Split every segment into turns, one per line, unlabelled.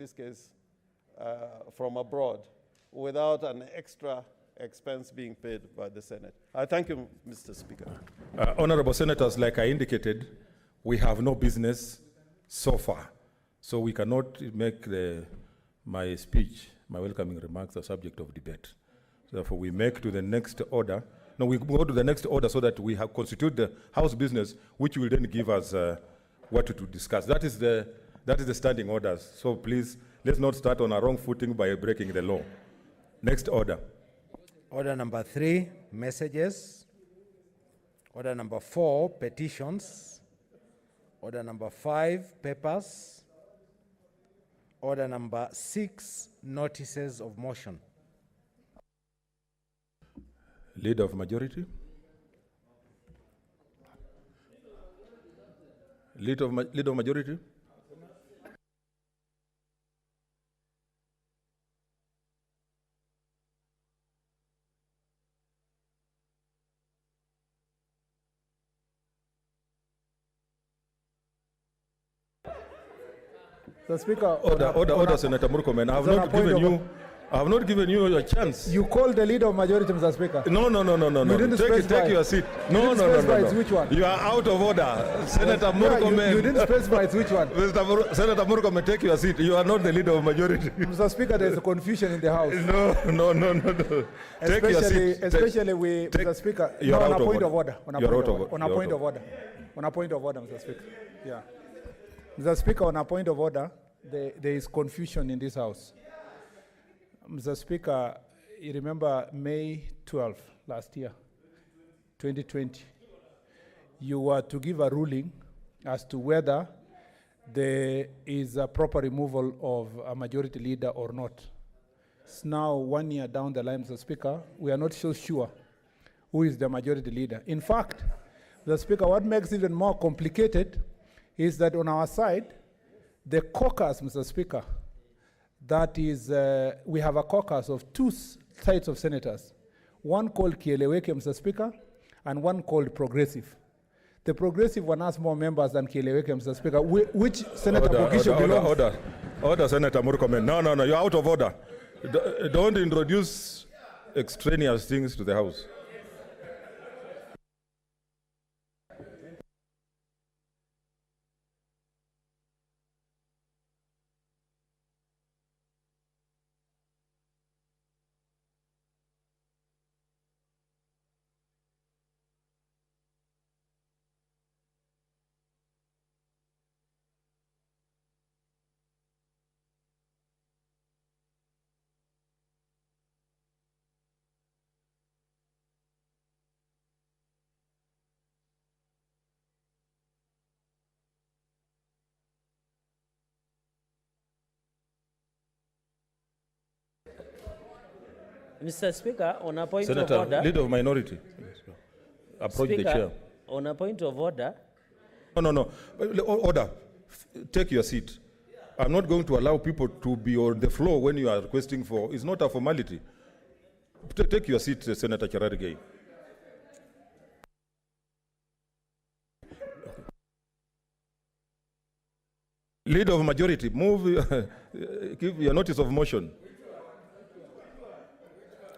this case, from abroad without an extra expense being paid by the Senate. I thank you, Mr. Speaker.
Honorable Senators, like I indicated, we have no business so far. So we cannot make my speech, my welcoming remarks, a subject of debate. Therefore, we make to the next order. No, we go to the next order so that we have constitute the House business, which will then give us what to discuss. That is the standing orders. So please, let's not start on a wrong footing by breaking the law. Next order.
Order number 3, messages. Order number 4, petitions. Order number 5, papers. Order number 6, notices of motion.
Leader of majority. Leader of majority.
The Speaker.
Order, Senator Murkomen. I have not given you a chance.
You called the leader of majority, Mr. Speaker.
No.
You didn't
Take your seat. No.
It's which one?
You are out of order. Senator Murkomen.
You didn't specify it's which one.
Senator Murkomen, take your seat. You are not the leader of majority.
Mr. Speaker, there is a confusion in the House.
No. Take your seat.
Especially Mr. Speaker.
You are
on
out
a
of
point
order.
of order.
On a point of order,
Mr. Speaker. Yeah. Mr. Speaker, on a point of order, there is confusion in this House. Mr. Speaker, you remember May 12 last year, 2020, you were to give a ruling as to whether there is a proper removal of a majority leader or not. It's now 1 year down the line, Mr. Speaker, we are not so sure who is the majority leader. In fact, Mr. Speaker, what makes it even more complicated is that on our side, the caucus, Mr. Speaker, that is, we have a caucus of 2 types of senators, one called Kieleweke, Mr. Speaker, and one called Progressive. The Progressive one has more members than Kieleweke, Mr. Speaker. Which Senator Bogisho belongs?
Order, Senator Murkomen. No, you're out of order. Don't introduce extraneous things to the House.
Mr. Speaker, on a point
Senator,
of order.
Leader of minority. Approach
Speaker,
the chair.
On a point of order.
No. Order. Take your seat. I'm not going to allow people to be on the floor when you are requesting for. It's not a formality. Take your seat, Senator Cherargei. Leader of majority, move. Give your notice of motion.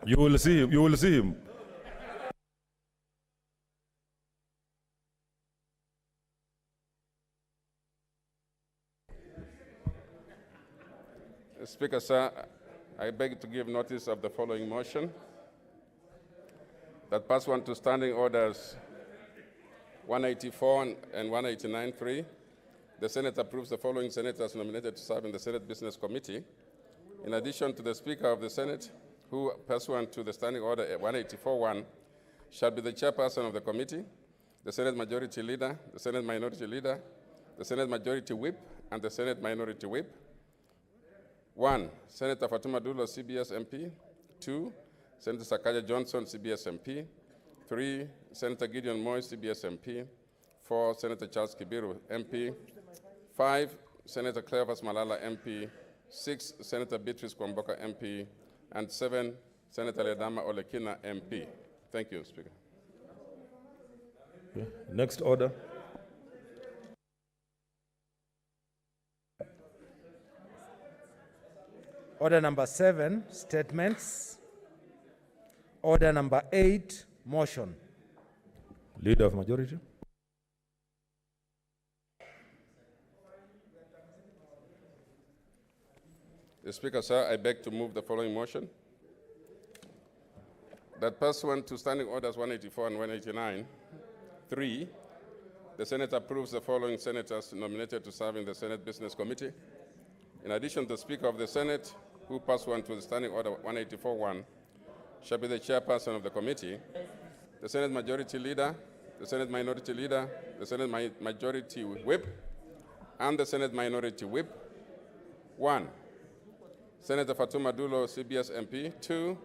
You will see him.
Speaker, sir, I beg to give notice of the following motion. That pursuant to standing orders 184 and 189.3, the Senate approves the following senators nominated to serve in the Senate Business Committee, in addition to the Speaker of the Senate, who, pursuant to the Standing Order 184.1, shall be the chairperson of the committee, the Senate Majority Leader, the Senate Minority Leader, the Senate Majority Whip, and the Senate Minority Whip. 1, Senator Fatuma Dulo, CBS MP. 2, Senator Sakaja Johnson, CBS MP. 3, Senator Gideon Moy, CBS MP. 4, Senator Charles Kibiru, MP. 5, Senator Cleophas Malala, MP. 6, Senator Beatrice Kwamboka, MP. And 7, Senator Ledama Olekina, MP. Thank you, Speaker.
Okay. Next order.
Order number 7, statements. Order number 8, motion.
Leader of majority.
The Speaker, sir, I beg to move the following motion. That pursuant to Standing Orders 184 and 189, 3, the Senate approves the following senators nominated to serve in the Senate Business Committee. In addition, the Speaker of the Senate, who pursuant to the Standing Order 184-1, shall be the chairperson of the committee, the Senate Majority Leader, the Senate Minority Leader, the Senate Majority Whip, and the Senate Minority Whip. 1, Senator Fatuma Dulo, CBS MP. 2,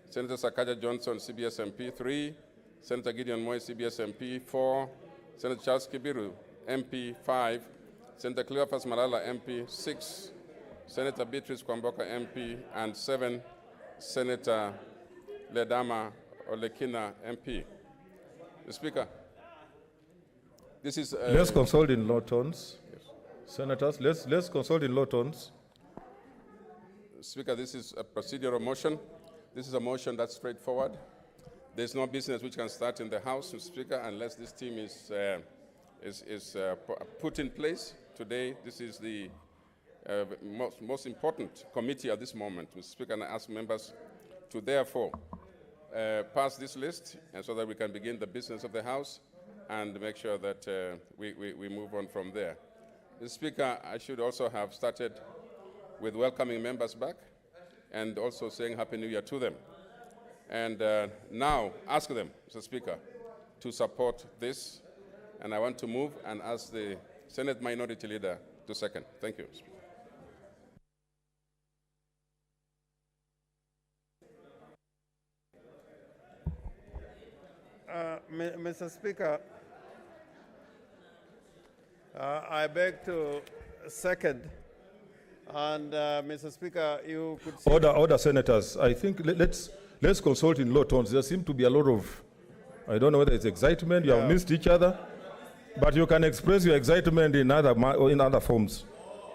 Senator Sakaja Johnson, CBS MP. 3, Senator Gideon Moy, CBS MP. 4, Senator Charles Kibiru, MP. 5, Senator Cleophas Malala, MP. 6, Senator Beatrice Kwamboka, MP. And 7, Senator Ledama Olekina, MP. The Speaker, this is...
Let's consult in low tones. Yes. Senators, let's consult in low tones.
Speaker, this is a procedural motion. This is a motion that's straightforward. There's no business which can start in the House, Mr. Speaker, unless this team is put in place. Today, this is the most important committee at this moment, Mr. Speaker, and I ask members to therefore pass this list, and so that we can begin the business of the House and make sure that we move on from there. Mr. Speaker, I should also have started with welcoming members back and also saying Happy New Year to them. And now ask them, Mr. Speaker, to support this. And I want to move and ask the Senate Minority Leader to second. Thank you.
Mr. Speaker, I beg to second. And Mr. Speaker, you could see...
Order, senators. I think let's consult in low tones. There seem to be a lot of, I don't know whether it's excitement, you have missed each other, but you can express your excitement in other forms,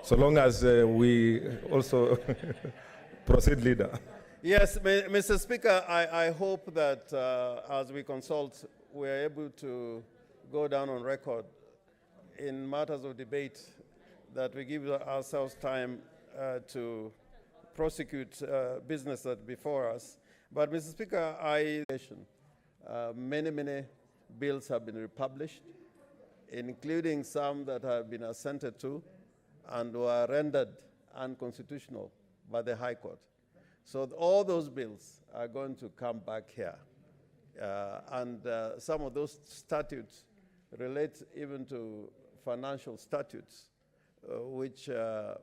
so long as we also proceed, leader.
Yes, Mr. Speaker, I hope that as we consult, we're able to go down on record in matters of debate, that we give ourselves time to prosecute business that's before us. But, Mr. Speaker, many bills have been republished, including some that have been assented to and were rendered unconstitutional by the High Court. So all those bills are going to come back here. And some of those statutes relate even to financial statutes, which are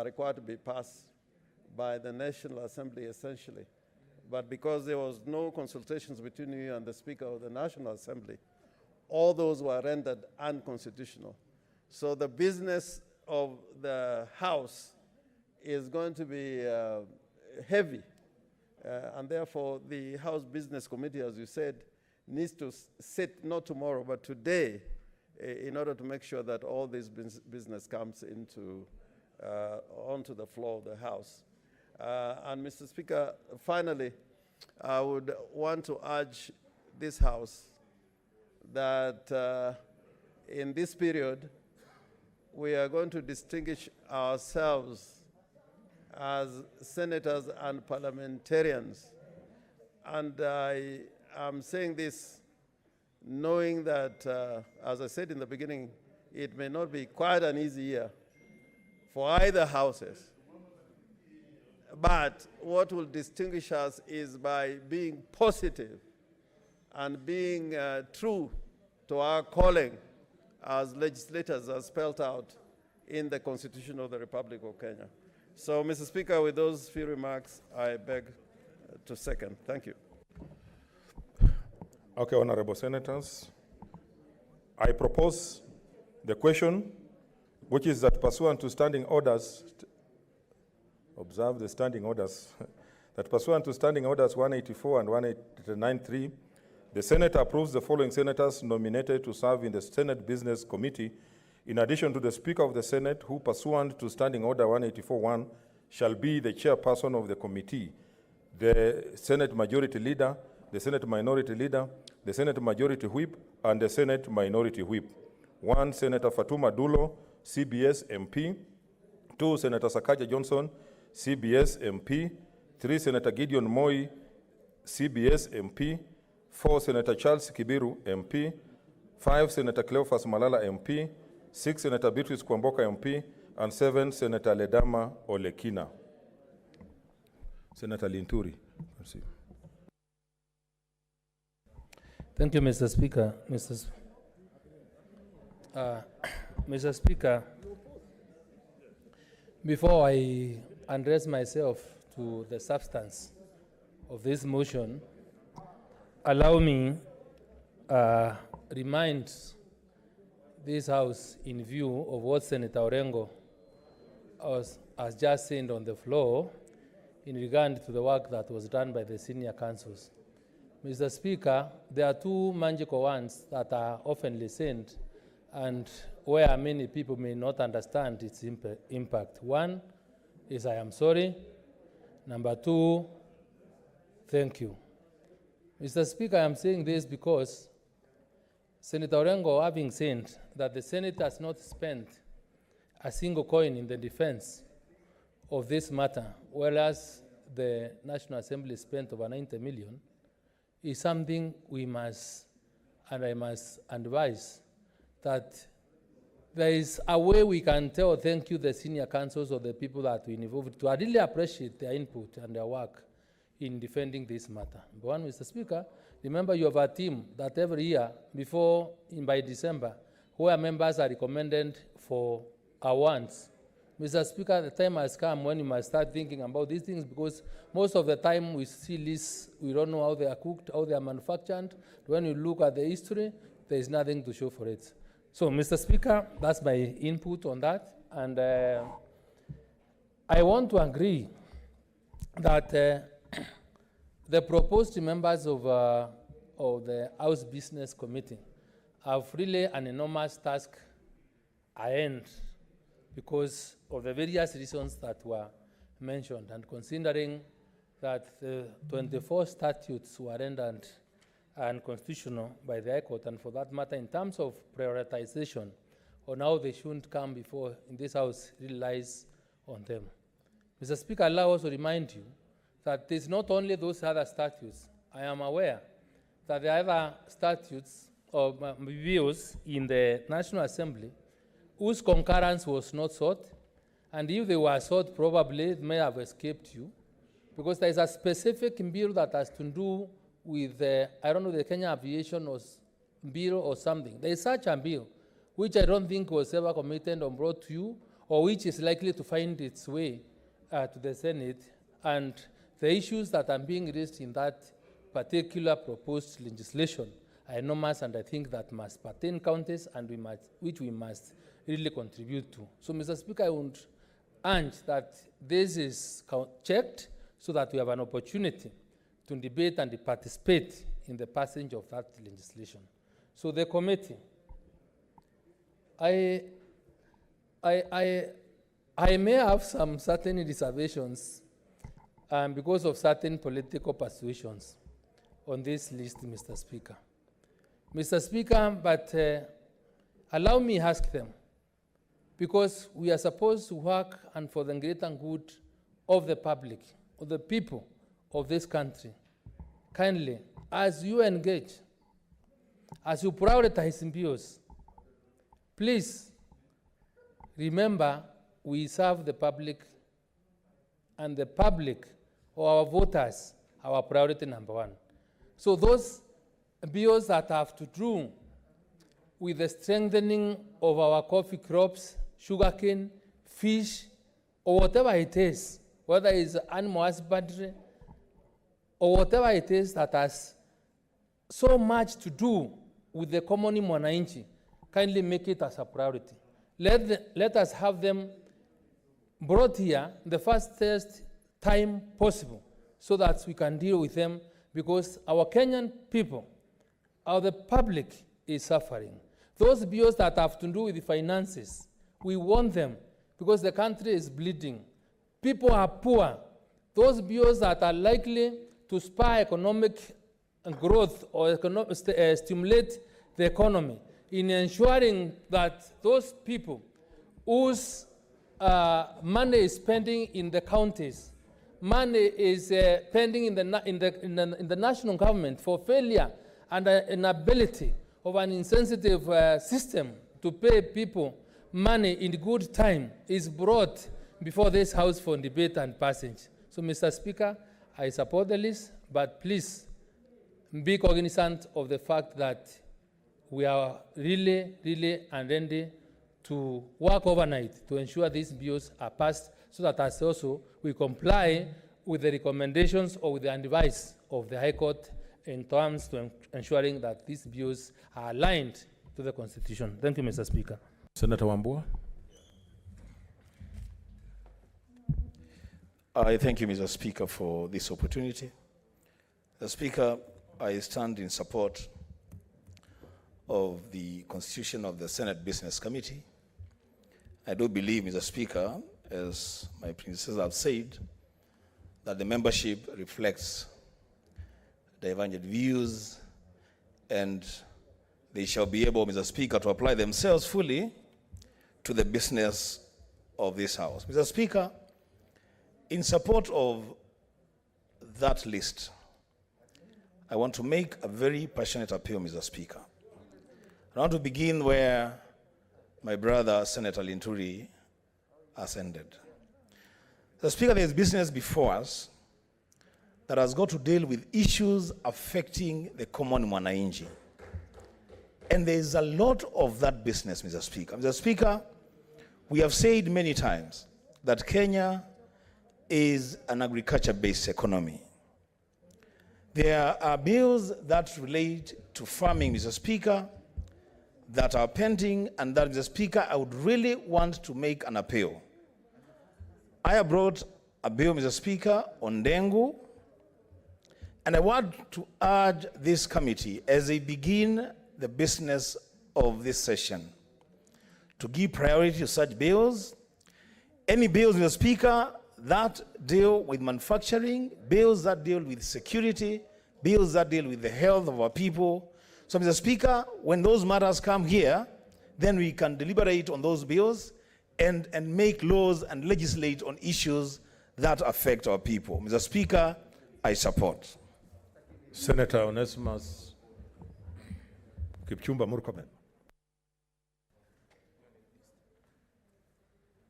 required to be passed by the National Assembly, essentially. But because there was no consultations between you and the Speaker of the National Assembly, all those were rendered unconstitutional. So the business of the House is going to be heavy. And therefore, the House Business Committee, as you said, needs to sit not tomorrow, but today, in order to make sure that all this business comes onto the floor of the House. And Mr. Speaker, finally, I would want to urge this House that in this period, we are going to distinguish ourselves as senators and parliamentarians. And I am saying this knowing that, as I said in the beginning, it may not be quite an easy year for either houses. But what will distinguish us is by being positive and being true to our calling as legislators as spelled out in the Constitution of the Republic of Kenya. So, Mr. Speaker, with those few remarks, I beg to second. Thank you.
Okay, honorable senators, I propose the question, which is that pursuant to standing orders, observe the standing orders, that pursuant to standing orders 184 and 189.3, the Senate approves the following senators nominated to serve in the Senate Business Committee, in addition to the Speaker of the Senate, who pursuant to standing order 184.1 shall be the chairperson of the committee, the Senate Majority Leader, the Senate Minority Leader, the Senate Majority Whip, and the Senate Minority Whip. 1, Senator Fatuma Dulo, CBS MP. 2, Senator Sakaja Johnson, CBS MP. 3, Senator Gideon Moi, CBS MP. 4, Senator Charles Kibiru, MP. 5, Senator Cleophas Malala, MP. 6, Senator Beatrice Kwamboka, MP. And 7, Senator Ledama Olekina. Senator Linturi.
Thank you, Mr. Speaker. Mr. Speaker, before I address myself to the substance of this motion, allow me remind this House in view of what Senator Orengo has just said on the floor in regard to the work that was done by the senior councils. Mr. Speaker, there are two magical ones that are often sent and where many people may not understand its impact. One is I am sorry. Number 2, thank you. Mr. Speaker, I am saying this because Senator Orengo, having said that the Senate has not spent a single coin in the defense of this matter, whereas the National Assembly spent over 90 million, is something we must, and I must advise, that there is a way we can tell thank you the senior councils or the people that we involved to. I really appreciate their input and their work in defending this matter. But one, Mr. Speaker, remember you have a team that every year, by December, where members are recommended for awards. Mr. Speaker, the time has come when you must start thinking about these things, because most of the time we see lists, we don't know how they are cooked, how they are manufactured. When you look at the history, there is nothing to show for it. So, Mr. Speaker, that's my input on that. And I want to agree that the proposed members of the House Business Committee have really an enormous task ahead because of the various reasons that were mentioned, and considering that the 24 statutes were rendered unconstitutional by the High Court, and for that matter, in terms of prioritization on how they shouldn't come before in this House, really lies on them. Mr. Speaker, allow us to remind you that it's not only those other statutes. I am aware that the other statutes or bills in the National Assembly whose concurrence was not sought, and if they were sought, probably it may have escaped you, because there is a specific bill that has to do with, I don't know, the Kenya Aviation Bill or something. There is such a bill, which I don't think was ever committed or brought to you, or which is likely to find its way to the Senate, and the issues that are being raised in that particular proposed legislation are enormous, and I think that must pertain counties, and which we must really contribute to. So, Mr. Speaker, I would urge that this is checked so that we have an opportunity to debate and participate in the passage of that legislation. So the committee, I may have some certain reservations because of certain political persuasions on this list, Mr. Speaker. Mr. Speaker, but allow me ask them, because we are supposed to work and for the greater good of the public, of the people of this country. Kindly, as you engage, as you prioritize bills, please remember we serve the public, and the public or our voters, our priority number one. So those bills that have to do with the strengthening of our coffee crops, sugarcane, fish, or whatever it is, whether it's animal husbandry, or whatever it is that has so much to do with the common mwananchi, kindly make it as a priority. Let us have them brought here the fastest time possible so that we can deal with them, because our Kenyan people, the public is suffering. Those bills that have to do with the finances, we want them because the country is bleeding. people are poor, those bills that are likely to spur economic growth or stimulate the economy, in ensuring that those people whose money is spending in the counties, money is pending in the national government for failure and inability of an insensitive system to pay people money in good time is brought before this House for debate and passage. So, Mr. Speaker, I support the list, but please be cognizant of the fact that we are really and ready to work overnight to ensure these bills are passed, so that as also we comply with the recommendations or with the advice of the High Court in terms to ensuring that these bills are aligned to the Constitution. Thank you, Mr. Speaker.
Senator Wambua.
I thank you, Mr. Speaker, for this opportunity. Mr. Speaker, I stand in support of the Constitution of the Senate Business Committee. I do believe, Mr. Speaker, as my predecessors have said, that the membership reflects divergent views, and they shall be able, Mr. Speaker, to apply themselves fully to the business of this House. Mr. Speaker, in support of that list, I want to make a very passionate appeal, Mr. Speaker. I want to begin where my brother, Senator Linturi, has ended. Mr. Speaker, there is business before us that has got to deal with issues affecting the common mwananchi. And there is a lot of that business, Mr. Speaker. Mr. Speaker, we have said many times that Kenya is an agriculture-based economy. There are bills that relate to farming, Mr. Speaker, that are pending, and that, Mr. Speaker, I would really want to make an appeal. I have brought a bill, Mr. Speaker, on dengue, and I want to urge this committee, as they begin the business of this session, to give priority to such bills. Any bills, Mr. Speaker, that deal with manufacturing, bills that deal with security, bills that deal with the health of our people. So, Mr. Speaker, when those matters come here, then we can deliberate on those bills and make laws and legislate on issues that affect our people. Mr. Speaker, I support.
Senator Onesimus Kipchumba Murkomen.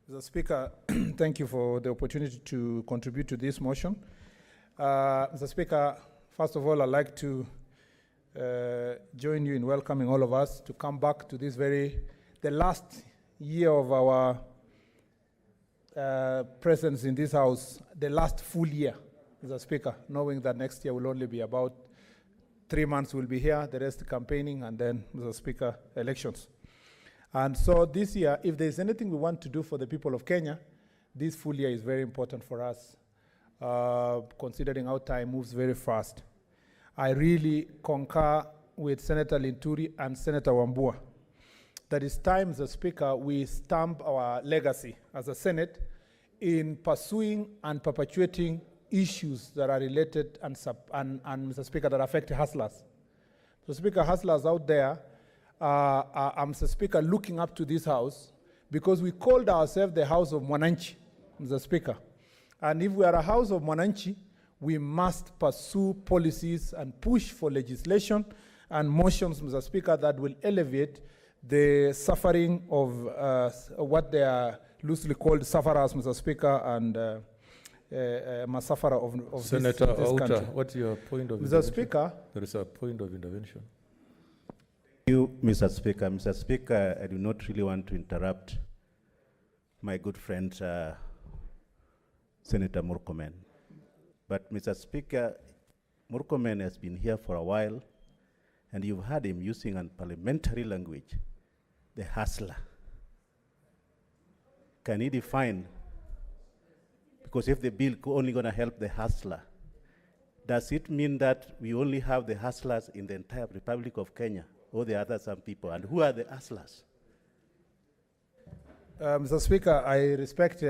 Mr. Speaker, thank you for the opportunity to contribute to this motion. Mr. Speaker, first of all, I'd like to join you in welcoming all of us to come back to this the last year of our presence in this House, the last full year, Mr. Speaker, knowing that next year will only be about 3 months we'll be here, the rest campaigning, and then, Mr. Speaker, elections. And so this year, if there's anything we want to do for the people of Kenya, this full year is very important for us, considering how time moves very fast. I really concur with Senator Linturi and Senator Wambua that it's time, Mr. Speaker, we stamp our legacy as a Senate in pursuing and perpetuating issues that are related and Mr. Speaker, that affect hustlers. Mr. Speaker, hustlers out there, Mr. Speaker, looking up to this House because we called ourselves the House of Mwananchi, Mr. Speaker. And if we are a House of Mwananchi, we must pursue policies and push for legislation and motions, Mr. Speaker, that will elevate the suffering of what they are loosely called sufferers, Mr. Speaker, and Masafara of
Senator
this country.
Outa, what's your point of
Mr.
intervention?
Speaker.
There is a point of intervention.
Thank you, Mr. Speaker. Mr. Speaker, I do not really want to interrupt my good friend, Senator Murkomen. But, Mr. Speaker, Murkomen has been here for a while, and you've heard him using a parliamentary language, the hustler. Can he define? Because if the bill only going to help the hustler, does it mean that we only have the hustlers in the entire Republic of Kenya, or the other some people? And who are the hustlers?
Mr. Speaker, I respect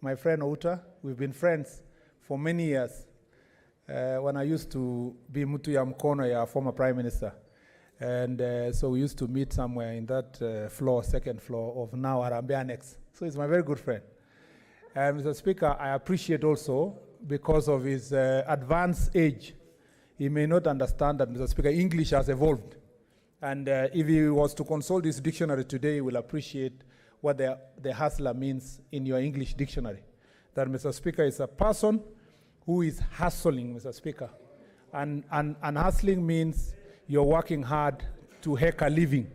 my friend Outa. We've been friends for many years. When I used to be Mutu ya Mkono, ya former Prime Minister. And so we used to meet somewhere in that floor, second floor of now Harambee Annex. So he's my very good friend. And Mr. Speaker, I appreciate also, because of his advanced age, he may not understand that, Mr. Speaker, English has evolved. And if he was to consult his dictionary today, he will appreciate what the hustler means in your English dictionary. That, Mr. Speaker, is a person who is hustling, Mr. Speaker. And hustling means you're working hard to make a living.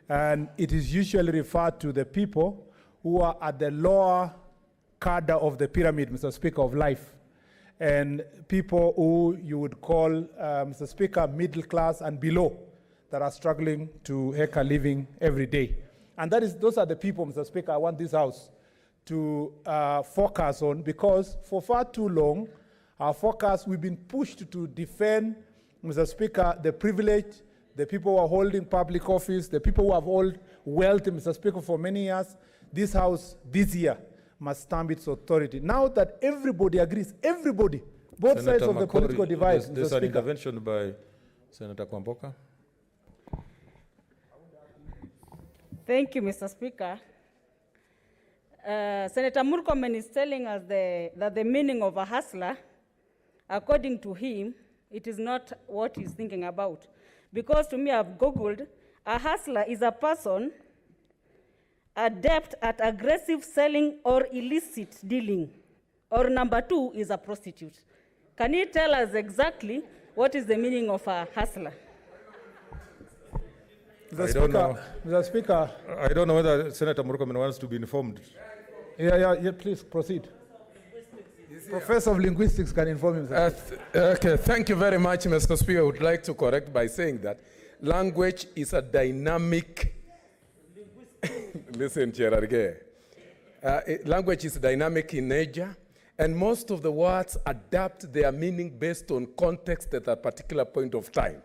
And it is usually referred to the people who are at the lower cadre of the pyramid, Mr. Speaker, of life. And people who you would call, Mr. Speaker, middle class and below, that are struggling to make a living every day. And those are the people, Mr. Speaker, I want this House to focus on, because for far too long, our focus, we've been pushed to defend, Mr. Speaker, the privilege, the people who are holding public office, the people who have held wealth, Mr. Speaker, for many years. This House, this year, must stamp its authority. Now that everybody agrees, everybody, both sides of the political divide,
There's an intervention by Senator Kwamboka.
Thank you, Mr. Speaker. Senator Murkomen is telling us that the meaning of a hustler, according to him, it is not what he's thinking about. Because to me, I've Googled, a hustler is a person adept at aggressive selling or illicit dealing. Or number two is a prostitute. Can you tell us exactly what is the meaning of a hustler?
Mr. Speaker.
I don't know whether Senator Murkomen wants to be informed.
Yeah, please proceed. Professor of Linguistics can inform himself.
Okay, thank you very much, Mr. Speaker. I would like to correct by saying that language is a dynamic. Listen, Gerarge. Language is dynamic in nature, and most of the words adapt their meaning based on context at a particular point of time.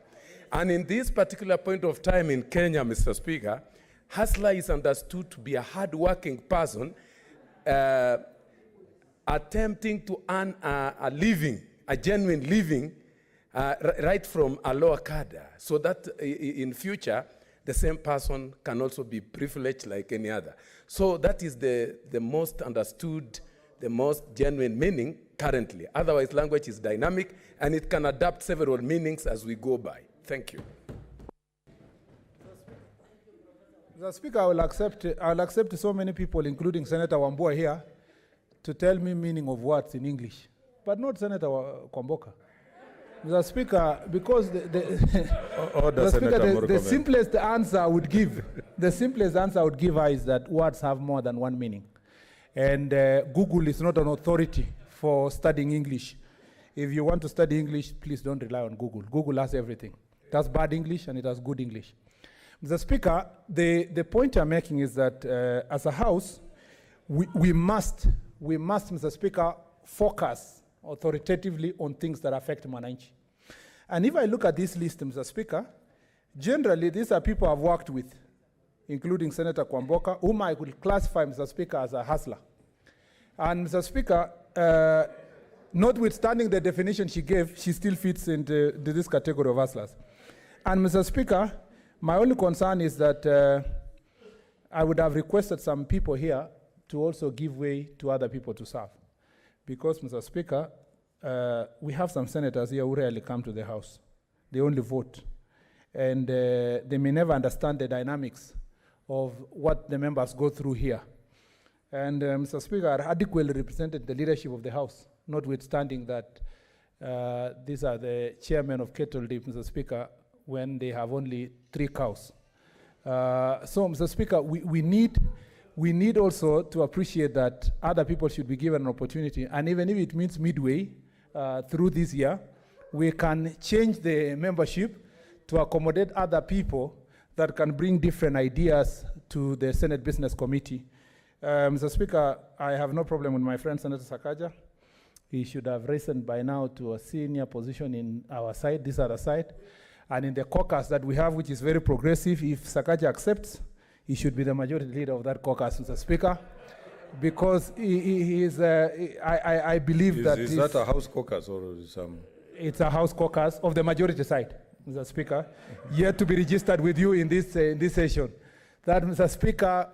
And in this particular point of time in Kenya, Mr. Speaker, hustler is understood to be a hard-working person attempting to earn a living, a genuine living, right from a lower cadre, so that in future, the same person can also be privileged like any other. So that is the most understood, the most genuine meaning currently. Otherwise, language is dynamic, and it can adapt several meanings as we go by. Thank you.
Mr. Speaker, I'll accept so many people, including Senator Wambua here, to tell me meaning of words in English, but not Senator Kwamboka. Mr. Speaker, because the simplest answer I would give, is that words have more than one meaning. And Google is not an authority for studying English. If you want to study English, please don't rely on Google. Google has everything. It has bad English and it has good English. Mr. Speaker, the point I'm making is that as a House, we must, Mr. Speaker, focus authoritatively on things that affect Mwananchi. And if I look at this list, Mr. Speaker, generally these are people I've worked with, including Senator Kwamboka, whom I could classify, Mr. Speaker, as a hustler. And Mr. Speaker, notwithstanding the definition she gave, she still fits into this category of hustlers. And Mr. Speaker, my only concern is that I would have requested some people here to also give way to other people to serve. Because, Mr. Speaker, we have some senators here who rarely come to the House. They only vote. And they may never understand the dynamics of what the members go through here. And Mr. Speaker, I adequately represented the leadership of the House, notwithstanding that these are the chairmen of Kettle Deep, Mr. Speaker, when they have only 3 cows. So, Mr. Speaker, we need also to appreciate that other people should be given an opportunity, and even if it means midway through this year, we can change the membership to accommodate other people that can bring different ideas to the Senate Business Committee. Mr. Speaker, I have no problem with my friend Senator Sakaja. He should have risen by now to a senior position in our side, this other side. And in the caucus that we have, which is very progressive, if Sakaja accepts, he should be the majority leader of that caucus, Mr. Speaker. because he is, I believe that
Is that a house caucus or some?
it's a house caucus of the majority side, Mr. Speaker, yet to be registered with you in this session. That, Mr. Speaker,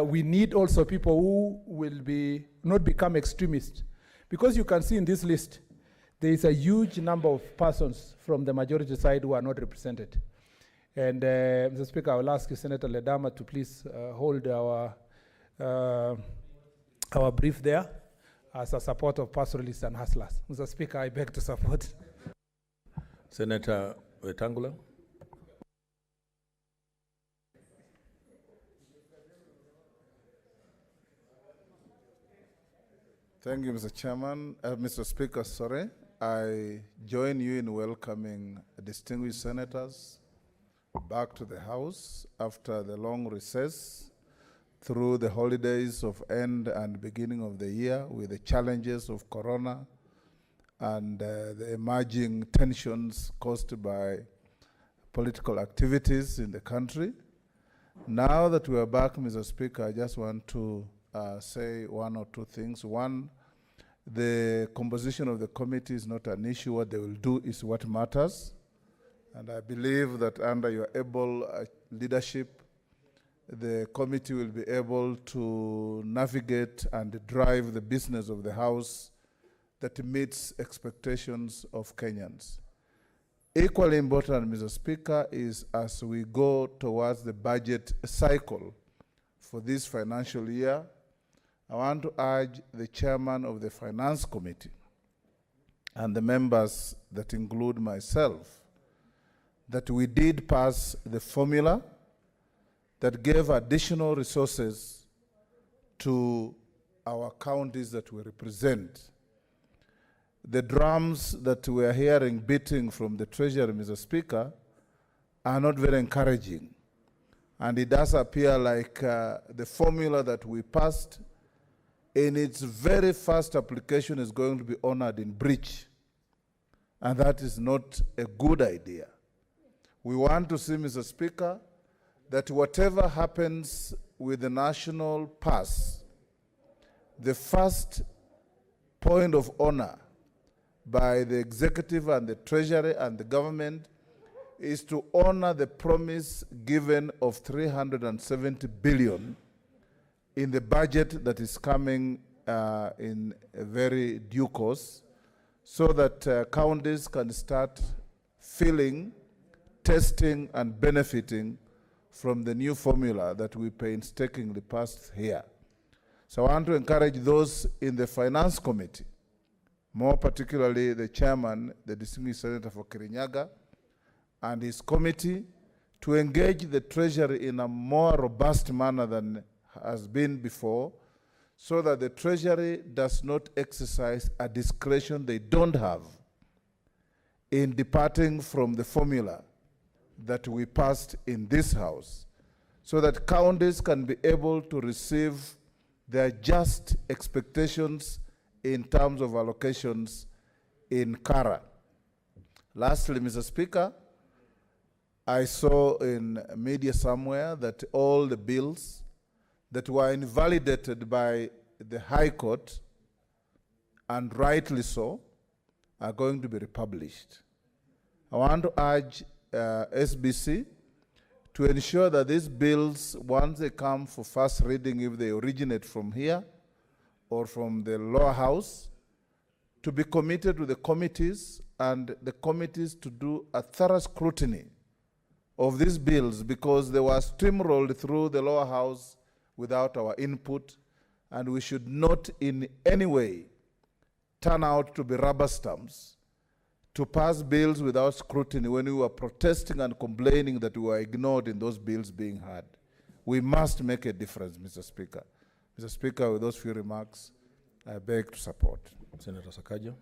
we need also people who will not become extremists. Because you can see in this list, there is a huge number of persons from the majority side who are not represented. And Mr. Speaker, I will ask Senator Ledama to please hold our brief there as a support of pastoralists and hustlers. Mr. Speaker, I beg to support.
Senator Wetangula.
Thank you, Mr. Chairman. Mr. Speaker, sorry. I join you in welcoming distinguished senators back to the House after the long recess through the holidays of end and beginning of the year with the challenges of Corona and the emerging tensions caused by political activities in the country. Now that we are back, Mr. Speaker, I just want to say one or two things. One, the composition of the committee is not an issue. What they will do is what matters. And I believe that under your able leadership, the committee will be able to navigate and drive the business of the House that meets expectations of Kenyans. Equally important, Mr. Speaker, is as we go towards the budget cycle for this financial year, I want to urge the chairman of the Finance Committee and the members that include myself that we did pass the formula that gave additional resources to our counties that we represent. The drums that we are hearing beating from the Treasury, Mr. Speaker, are not very encouraging. And it does appear like the formula that we passed in its very first application is going to be honored in breach. And that is not a good idea. We want to see, Mr. Speaker, that whatever happens with the national pass, the first point of honor by the executive and the Treasury and the government is to honor the promise given of 370 billion in the budget that is coming in a very due course, so that counties can start feeling, testing, and benefiting from the new formula that we painstakingly passed here. So I want to encourage those in the Finance Committee, more particularly the chairman, the distinguished Senator for Kirinyaga, and his committee, to engage the Treasury in a more robust manner than has been before, so that the Treasury does not exercise a discretion they don't have in departing from the formula that we passed in this House, so that counties can be able to receive their just expectations in terms of allocations in Kara. Lastly, Mr. Speaker, I saw in media somewhere that all the bills that were invalidated by the High Court, and rightly so, are going to be republished. I want to urge SBC to ensure that these bills, once they come for first reading, if they originate from here or from the lower house, to be committed to the committees, and the committees to do a thorough scrutiny of these bills, because they were steamrolled through the lower house without our input, and we should not in any way turn out to be rubber stamps to pass bills without scrutiny when we were protesting and complaining that we were ignored in those bills being heard. We must make a difference, Mr. Speaker. Mr. Speaker, with those few remarks, I beg to support.
Senator Sakaja.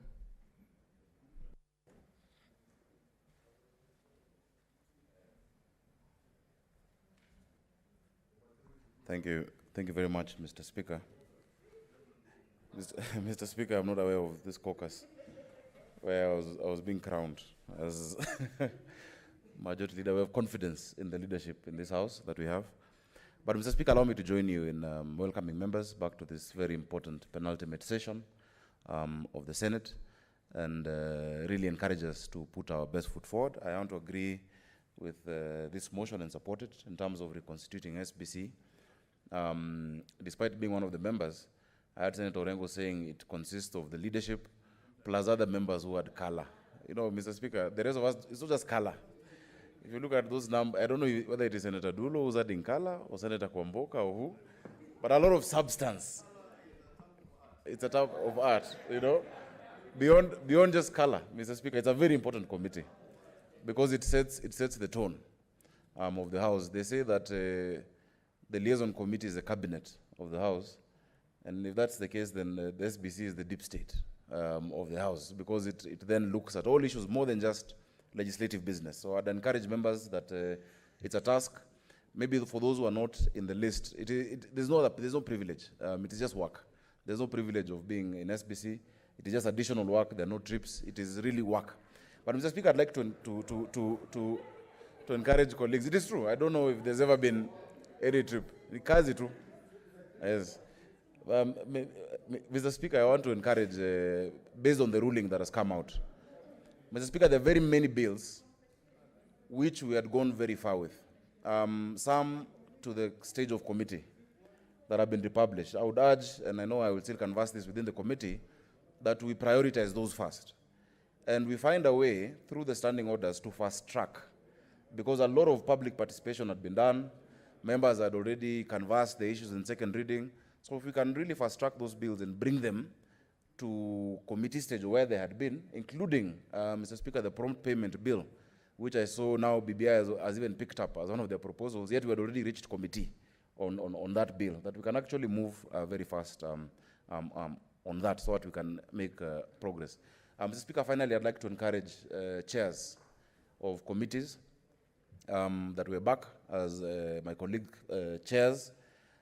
Thank you. Thank you very much, Mr. Speaker. Mr. Speaker, I'm not aware of this caucus where I was being crowned as majority leader. We have confidence in the leadership in this House that we have. But Mr. Speaker, allow me to join you in welcoming members back to this very important penultimate session of the Senate, and really encourage us to put our best foot forward. I want to agree with this motion and support it in terms of reconstituting SBC. Despite being one of the members, I heard Senator Orengo saying it consists of the leadership plus other members who had color. You know, Mr. Speaker, the rest of us, it's not just color. If you look at those numbers, I don't know whether it is Senator Dulo who's adding color, or Senator Kwamboka, or who, but a lot of substance. It's a type of art, you know. Beyond just color, Mr. Speaker, it's a very important committee because it sets the tone of the House. They say that the liaison committee is the cabinet of the House, and if that's the case, then the SBC is the deep state of the House, because it then looks at all issues more than just legislative business. So I'd encourage members that it's a task. Maybe for those who are not in the list, there's no privilege. It is just work. There's no privilege of being in SBC. It is just additional work. There are no trips. It is really work. But Mr. Speaker, I'd like to encourage colleagues. It is true. I don't know if there's ever been any trip. Kazi too. Yes. Mr. Speaker, I want to encourage, based on the ruling that has come out, Mr. Speaker, there are very many bills which we had gone very far with. Some to the stage of committee that have been republished. I would urge, and I know I will still canvass this within the committee, that we prioritize those first. And we find a way through the standing orders to fast track, because a lot of public participation had been done. Members had already canvassed the issues in second reading. So if we can really fast track those bills and bring them to committee stage where they had been, including, Mr. Speaker, the prompt payment bill, which I saw now BBI has even picked up as one of their proposals, yet we had already reached committee on that bill, that we can actually move very fast on that, so that we can make progress. Mr. Speaker, finally, I'd like to encourage chairs of committees that we're back as my colleague chairs.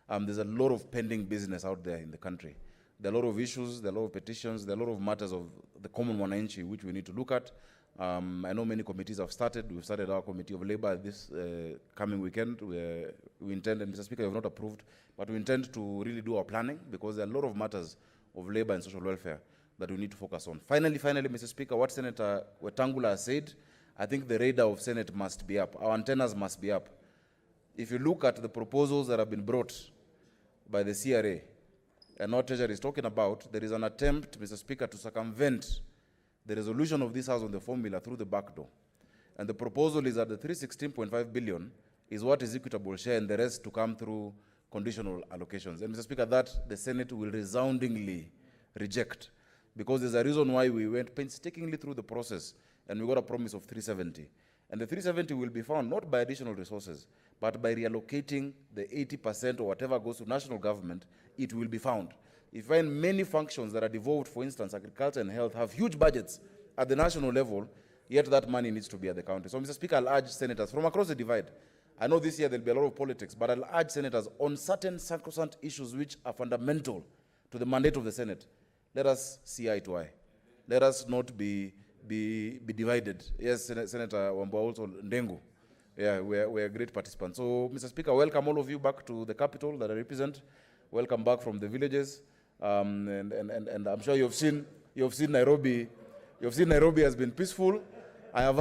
There's a lot of pending business out there in the country. There are a lot of issues, there are a lot of petitions, there are a lot of matters of the common wananchi which we need to look at. I know many committees have started. We've started our committee of labor this coming weekend. We intend, and Mr. Speaker, you have not approved, but we intend to really do our planning, because there are a lot of matters of labor and social welfare that we need to focus on. Finally, Mr. Speaker, what Senator Wetangula has said, I think the radar of Senate must be up. Our antennas must be up. If you look at the proposals that have been brought by the CRA, and what Treasury is talking about, there is an attempt, Mr. Speaker, to circumvent the resolution of this House on the formula through the back door. And the proposal is that the 316.5 billion is what is equitable share, and the rest to come through conditional allocations. And Mr. Speaker, that the Senate will resoundingly reject, because there's a reason why we went painstakingly through the process and we got a promise of 370. And the 370 will be found not by additional resources, but by reallocating the 80% or whatever goes to national government. It will be found. You find many functions that are devolved, for instance, agriculture and health, have huge budgets at the national level, yet that money needs to be at the county. So, Mr. Speaker, I'll urge senators from across the divide. I know this year there'll be a lot of politics, but I'll urge senators on certain sacrosanct issues which are fundamental to the mandate of the Senate. Let us see eye to eye. Let us not be divided. Yes, Senator Wambua also, Ndengu. Yeah, we're great participants. So, Mr. Speaker, welcome all of you back to the capital that I represent. Welcome back from the villages. And I'm sure you've seen Nairobi. You've seen Nairobi has been peaceful. I have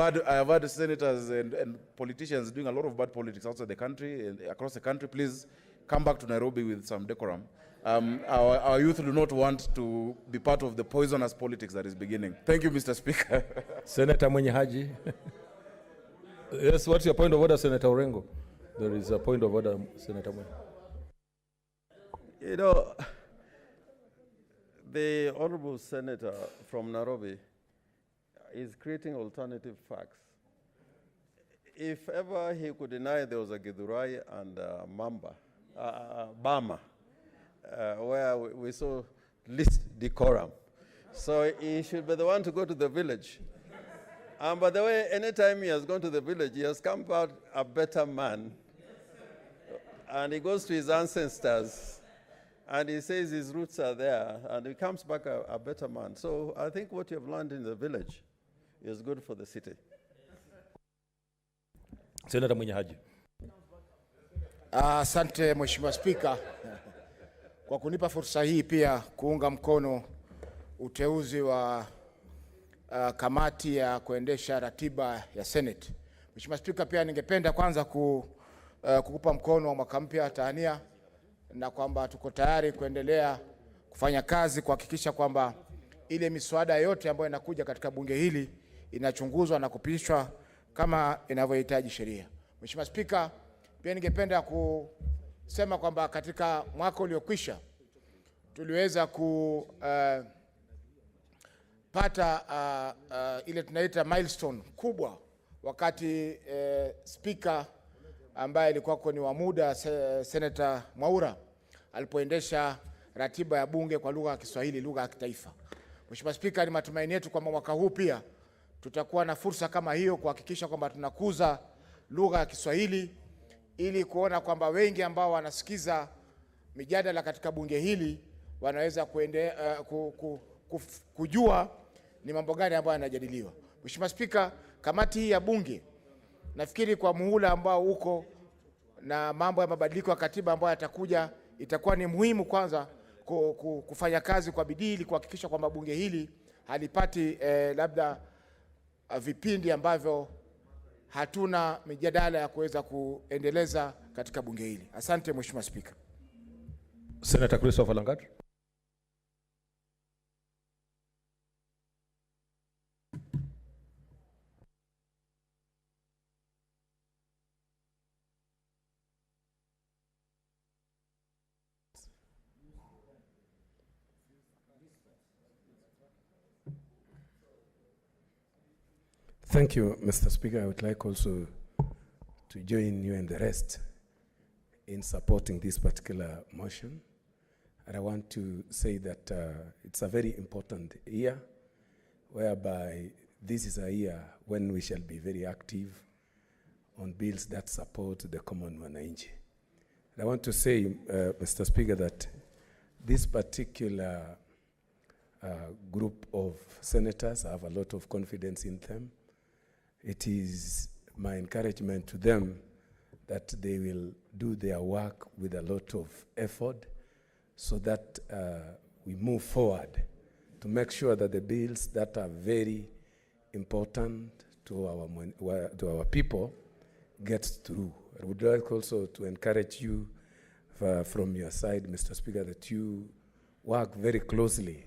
had senators and politicians doing a lot of bad politics outside the country and across the country. Please come back to Nairobi with some decorum. Our youth do not want to be part of the poisonous politics that is beginning. Thank you, Mr. Speaker.
Senator Mwenye Haji. Yes, what's your point of order, Senator Orengo? There is a point of order, Senator Mwenye.
You know, the honorable senator from Nairobi is creating alternative facts. If ever he could deny there was a Githurai and Bama, where we saw least decorum. So he should be the one to go to the village. And by the way, anytime he has gone to the village, he has come out a better man. And he goes to his ancestors, and he says his roots are there, and he comes back a better man. So I think what you have learned in the village is good for the city.
Senator Mwenye Haji.
Asante Mheshimiwa Spika kwa kunipa fursa hii pia kuunga mkono uteuzi wa kamati ya kuendesha ratiba ya Senate. Mheshimiwa Spika, pia ningependa kwanza kukupa mkono wa mwaka mpya tahania, na kwamba tuko tayari kuendelea kufanya kazi kuhakikisha kwamba ile miswada yote ambayo inakuja katika bunge hili inachunguzwa na kupitishwa kama inavyohitaji sheria. Mheshimiwa Spika, pia ningependa kusema kwamba katika mwaka uliokwisha tuliweza kupata ile tunaita milestone kubwa wakati Spika ambaye alikuwa ni wa muda Senator Mwaura alipoendesha ratiba ya bunge kwa lugha ya Kiswahili, lugha ya kitaifa. Mheshimiwa Spika, ni matumaini yetu kwamba mwaka huu pia tutakuwa na fursa kama hiyo kuhakikisha kwamba tunakuza lugha ya Kiswahili ili kuona kwamba wengi ambao wanasikiza mijadala katika bunge hili wanaweza kujua ni mambo gani ambayo yanajadiliwa. Mheshimiwa Spika, kamati hii ya bunge nafikiri kwa muhula ambao uko na mambo ya mabadiliko ya katiba ambayo yatakuja, itakuwa ni muhimu kwanza kufanya kazi kwa bidii ili kuhakikisha kwamba bunge hili halipati labda vipindi ambavyo hatuna mijadala ya kuweza kuendeleza katika bunge hili. Asante Mheshimiwa Spika.
Senator Christopher Langat.
Thank you, Mr. Speaker. I would like also to join you and the rest in supporting this particular motion. And I want to say that it's a very important year, whereby this is a year when we shall be very active on bills that support the common wananchi. And I want to say, Mr. Speaker, that this particular group of senators, I have a lot of confidence in them. It is my encouragement to them that they will do their work with a lot of effort so that we move forward to make sure that the bills that are very important to our people gets through. I would like also to encourage you from your side, Mr. Speaker, that you work very closely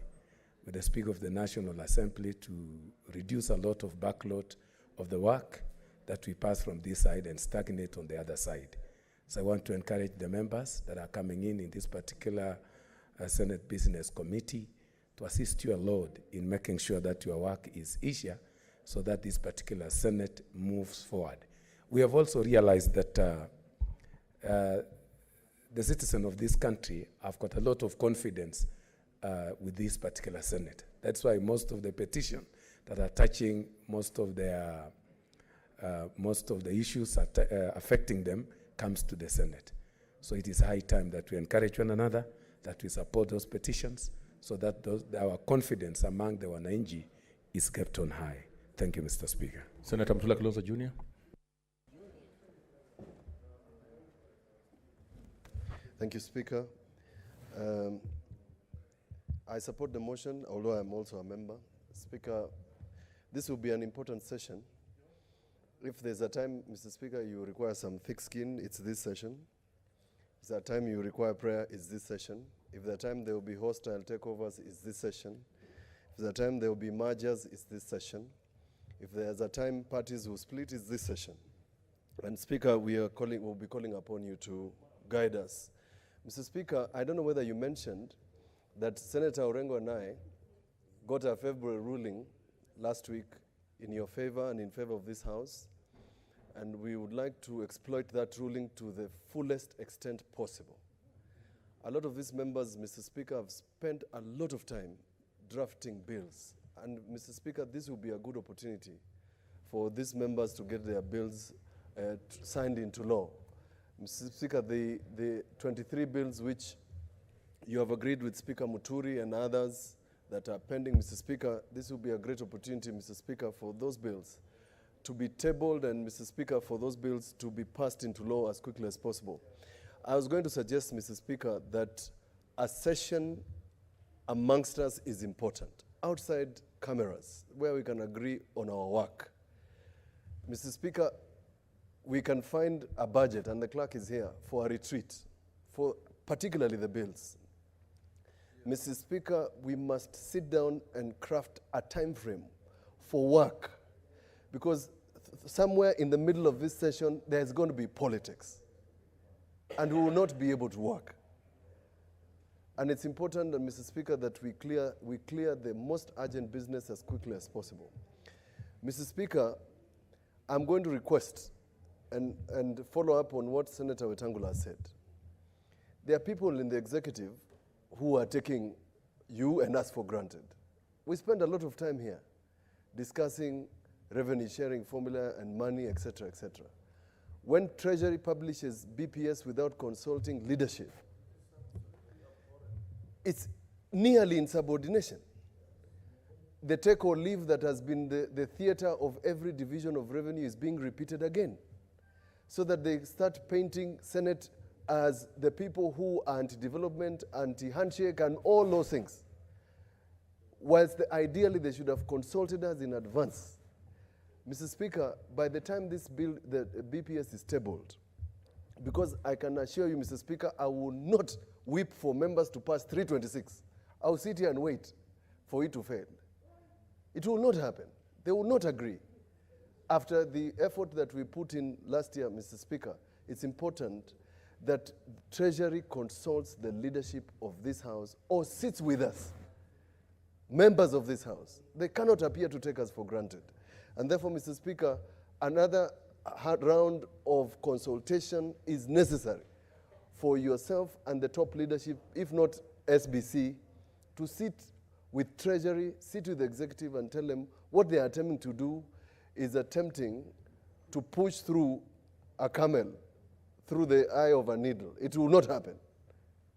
with the Speaker of the National Assembly to reduce a lot of backload of the work that we pass from this side and stagnate on the other side. So I want to encourage the members that are coming in this particular Senate Business Committee to assist you a lot in making sure that your work is easier so that this particular Senate moves forward. We have also realized that the citizens of this country have got a lot of confidence with this particular Senate. That's why most of the petitions that are touching most of the issues affecting them comes to the Senate. So it is high time that we encourage one another, that we support those petitions, so that our confidence among the wananchi is kept on high. Thank you, Mr. Speaker.
Senator Mtula Kilonzo Jr.
Thank you, Speaker. I support the motion, although I'm also a member. Speaker, this will be an important session. If there's a time, Mr. Speaker, you require some thick skin, it's this session. If there's a time you require prayer, it's this session. If there's a time there will be hostile takeovers, it's this session. If there's a time there will be mergers, it's this session. If there's a time parties will split, it's this session. And Speaker, we'll be calling upon you to guide us. Mr. Speaker, I don't know whether you mentioned that Senator Orengo and I got a favorable ruling last week in your favor and in favor of this House, and we would like to exploit that ruling to the fullest extent possible. A lot of these members, Mr. Speaker, have spent a lot of time drafting bills, and Mr. Speaker, this will be a good opportunity for these members to get their bills signed into law. Mr. Speaker, the 23 bills which you have agreed with Speaker Muturi and others that are pending, Mr. Speaker, this will be a great opportunity, Mr. Speaker, for those bills to be tabled and, Mr. Speaker, for those bills to be passed into law as quickly as possible. I was going to suggest, Mr. Speaker, that a session amongst us is important, outside cameras, where we can agree on our work. Mr. Speaker, we can find a budget, and the clerk is here, for a retreat, for particularly the bills. Mr. Speaker, we must sit down and craft a time frame for work, because somewhere in the middle of this session, there's going to be politics, and we will not be able to work. And it's important, Mr. Speaker, that we clear the most urgent business as quickly as possible. Mr. Speaker, I'm going to request and follow up on what Senator Wetangula said. There are people in the executive who are taking you and us for granted. We spend a lot of time here discussing revenue sharing formula and money, etc., etc. When Treasury publishes BPS without consulting leadership, it's nearly insubordination. The take or leave that has been the theater of every division of revenue is being repeated again, so that they start painting Senate as the people who are anti-development, anti-handshake, and all those things. Whilst ideally they should have consulted us in advance. Mr. Speaker, by the time this bill, the BPS is tabled, because I can assure you, Mr. Speaker, I will not whip for members to pass 326. I will sit here and wait for it to fail. It will not happen. They will not agree. After the effort that we put in last year, Mr. Speaker, it's important that Treasury consults the leadership of this House or sits with us, members of this House. They cannot appear to take us for granted. And therefore, Mr. Speaker, another round of consultation is necessary for yourself and the top leadership, if not SBC, to sit with Treasury, sit with the executive and tell them what they are attempting to do is attempting to push through a camel through the eye of a needle. It will not happen.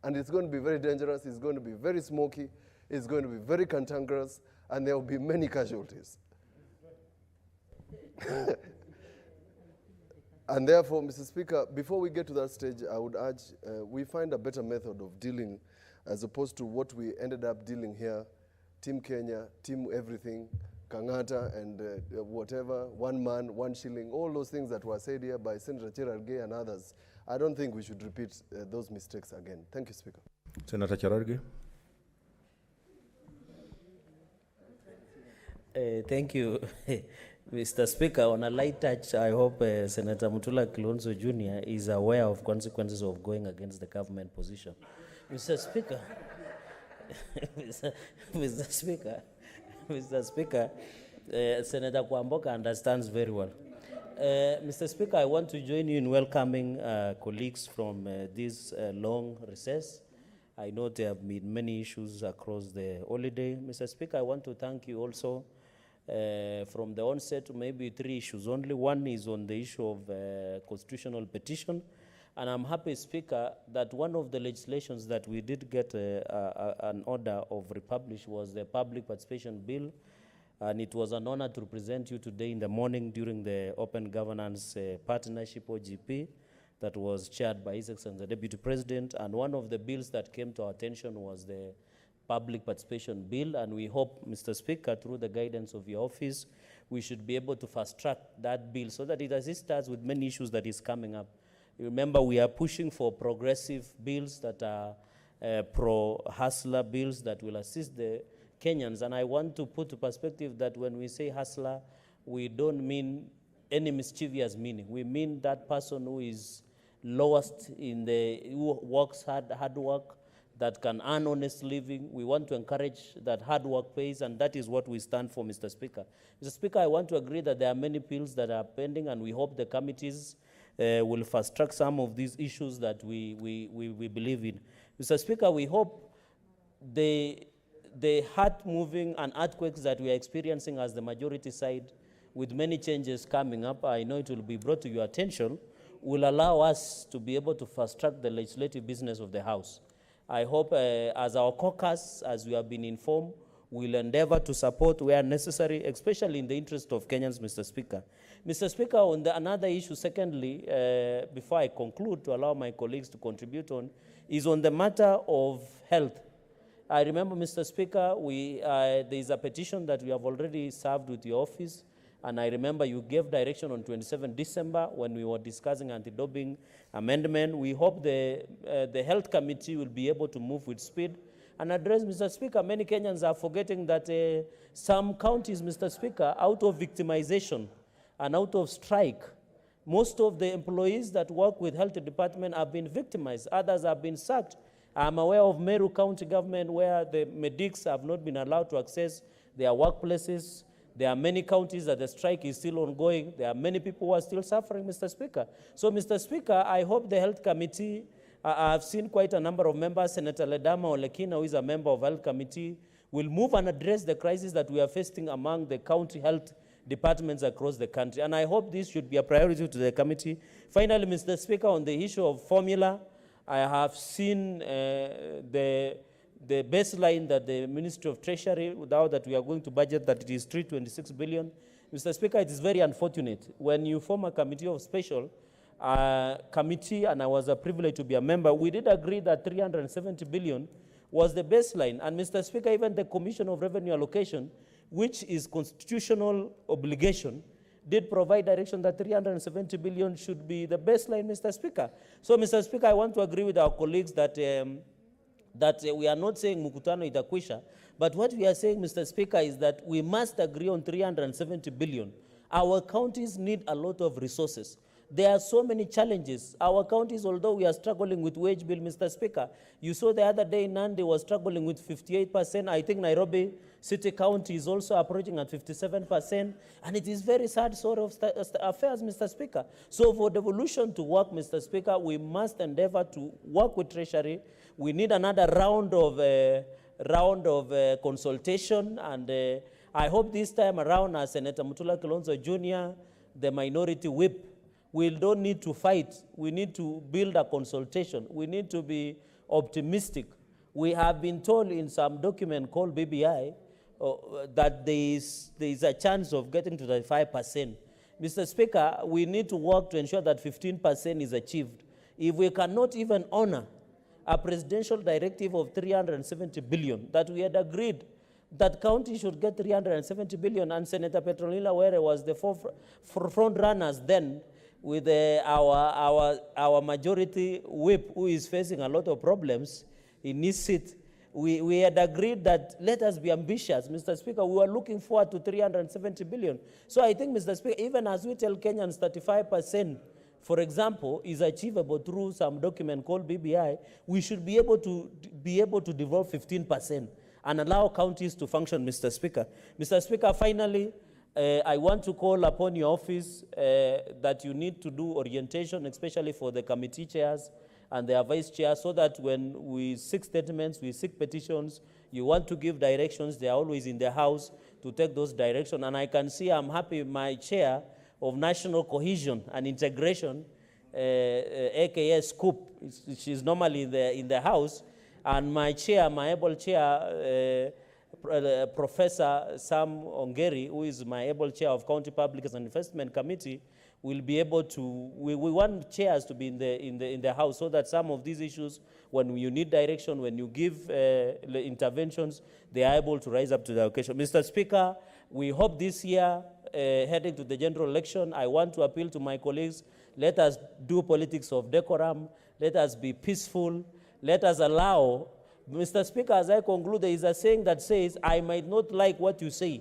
And it's going to be very dangerous, it's going to be very smoky, it's going to be very cantankerous, and there will be many casualties. And therefore, Mr. Speaker, before we get to that stage, I would urge we find a better method of dealing as opposed to what we ended up dealing here, Team Kenya, Team Everything, Kang'Ata, and whatever, one man, one shilling, all those things that were said here by Senator Cherargei and others. I don't think we should repeat those mistakes again. Thank you, Speaker.
Senator Cherargei.
Thank you, Mr. Speaker. On a light touch, I hope Senator Mutula Kilonzo Jr. is aware of consequences of going against the government position. Mr. Speaker, Mr. Speaker, Senator Kwamboka understands very well. Mr. Speaker, I want to join you in welcoming colleagues from this long recess. I know there have been many issues across the holiday. Mr. Speaker, I want to thank you also from the onset, maybe 3 issues only. One is on the issue of constitutional petition. And I'm happy, Speaker, that one of the legislations that we did get an order of republish was the Public Participation Bill. And it was an honor to represent you today in the morning during the Open Governance Partnership, OGP, that was chaired by His Excellency the Deputy President. And one of the bills that came to our attention was the Public Participation Bill. And we hope, Mr. Speaker, through the guidance of your office, we should be able to fast-track that bill so that it assists us with many issues that is coming up. Remember, we are pushing for progressive bills that are pro-hustler bills that will assist the Kenyans. And I want to put to perspective that when we say hustler, we don't mean any mischievous meaning. We mean that person who is lowest in who works hard work, that can earn honest living. We want to encourage that hard work pays, and that is what we stand for, Mr. Speaker. Mr. Speaker, I want to agree that there are many bills that are pending, and we hope the committees will fast-track some of these issues that we believe in. Mr. Speaker, we hope the heart-moving and earthquakes that we are experiencing as the majority side, with many changes coming up, I know it will be brought to your attention, will allow us to be able to fast-track the legislative business of the House. I hope as our caucus, as we have been informed, We'll endeavor to support where necessary, especially in the interest of Kenyans, Mr. Speaker. Mr. Speaker, on another issue, secondly, before I conclude, to allow my colleagues to contribute on, is on the matter of health. I remember, Mr. Speaker, there is a petition that we have already served with your office, and I remember you gave direction on 27 December when we were discussing anti-doping amendment. We hope the Health Committee will be able to move with speed and address, Mr. Speaker. Many Kenyans are forgetting that some counties, Mr. Speaker, out of victimization and out of strike, most of the employees that work with health department have been victimized. Others have been sacked. I'm aware of Meru County government where the medics have not been allowed to access their workplaces. There are many counties that the strike is still ongoing. There are many people who are still suffering, Mr. Speaker. So, Mr. Speaker, I hope the Health Committee, I've seen quite a number of members, Senator Ledama Olekina, who is a member of Health Committee, will move and address the crisis that we are facing among the county health departments across the country. And I hope this should be a priority to the committee. Finally, Mr. Speaker, on the issue of formula, I have seen the baseline that the Ministry of Treasury, without that we are going to budget, that it is 326 billion. Mr. Speaker, it is very unfortunate. When you form a committee of special committee, and I was a privilege to be a member, we did agree that 370 billion was the baseline. And Mr. Speaker, even the Commission of Revenue Allocation, which is constitutional obligation, did provide direction that 370 billion should be the baseline, Mr. Speaker. So, Mr. Speaker, I want to agree with our colleagues that we are not saying mkutano itakwisha, but what we are saying, Mr. Speaker, is that we must agree on 370 billion. Our counties need a lot of resources. There are so many challenges. Our counties, although we are struggling with wage bill, Mr. Speaker, you saw the other day Nandi was struggling with 58%. I think Nairobi City County is also approaching at 57%. And it is very sad sort of affairs, Mr. Speaker. So for devolution to work, Mr. Speaker, we must endeavor to work with Treasury. We need another round of consultation. And I hope this time around, as Senator Mutula Kilonzo Jr., the minority whip, we don't need to fight. We need to build a consultation. We need to be optimistic. We have been told in some document called BBI that there is a chance of getting to 35%. Mr. Speaker, we need to work to ensure that 15% is achieved. If we cannot even honor a presidential directive of 370 billion that we had agreed that county should get 370 billion, and Senator Petronila Were was the front runners then, with our majority whip, who is facing a lot of problems in his seat. We had agreed that let us be ambitious, Mr. Speaker. We were looking forward to 370 billion. So I think, Mr. Speaker, even as we tell Kenyans 35%, for example, is achievable through some document called BBI, we should be able to develop 15% and allow counties to function, Mr. Speaker. Mr. Speaker, finally, I want to call upon your office that you need to do orientation, especially for the committee chairs and their vice chairs, so that when we seek statements, we seek petitions, you want to give directions, they are always in the house to take those directions. And I can see, I'm happy, my chair of National Cohesion and Integration, aka Scoop, she's normally in the house, and my chair, my able chair, Professor Sam Ongeri, who is my able chair of County Public and Investment Committee, will be able to, we want chairs to be in the house so that some of these issues, when you need direction, when you give interventions, they are able to rise up to the occasion. Mr. Speaker, we hope this year, heading to the general election, I want to appeal to my colleagues, let us do politics of decorum, let us be peaceful, let us allow. Mr. Speaker, as I conclude, there is a saying that says, I might not like what you say,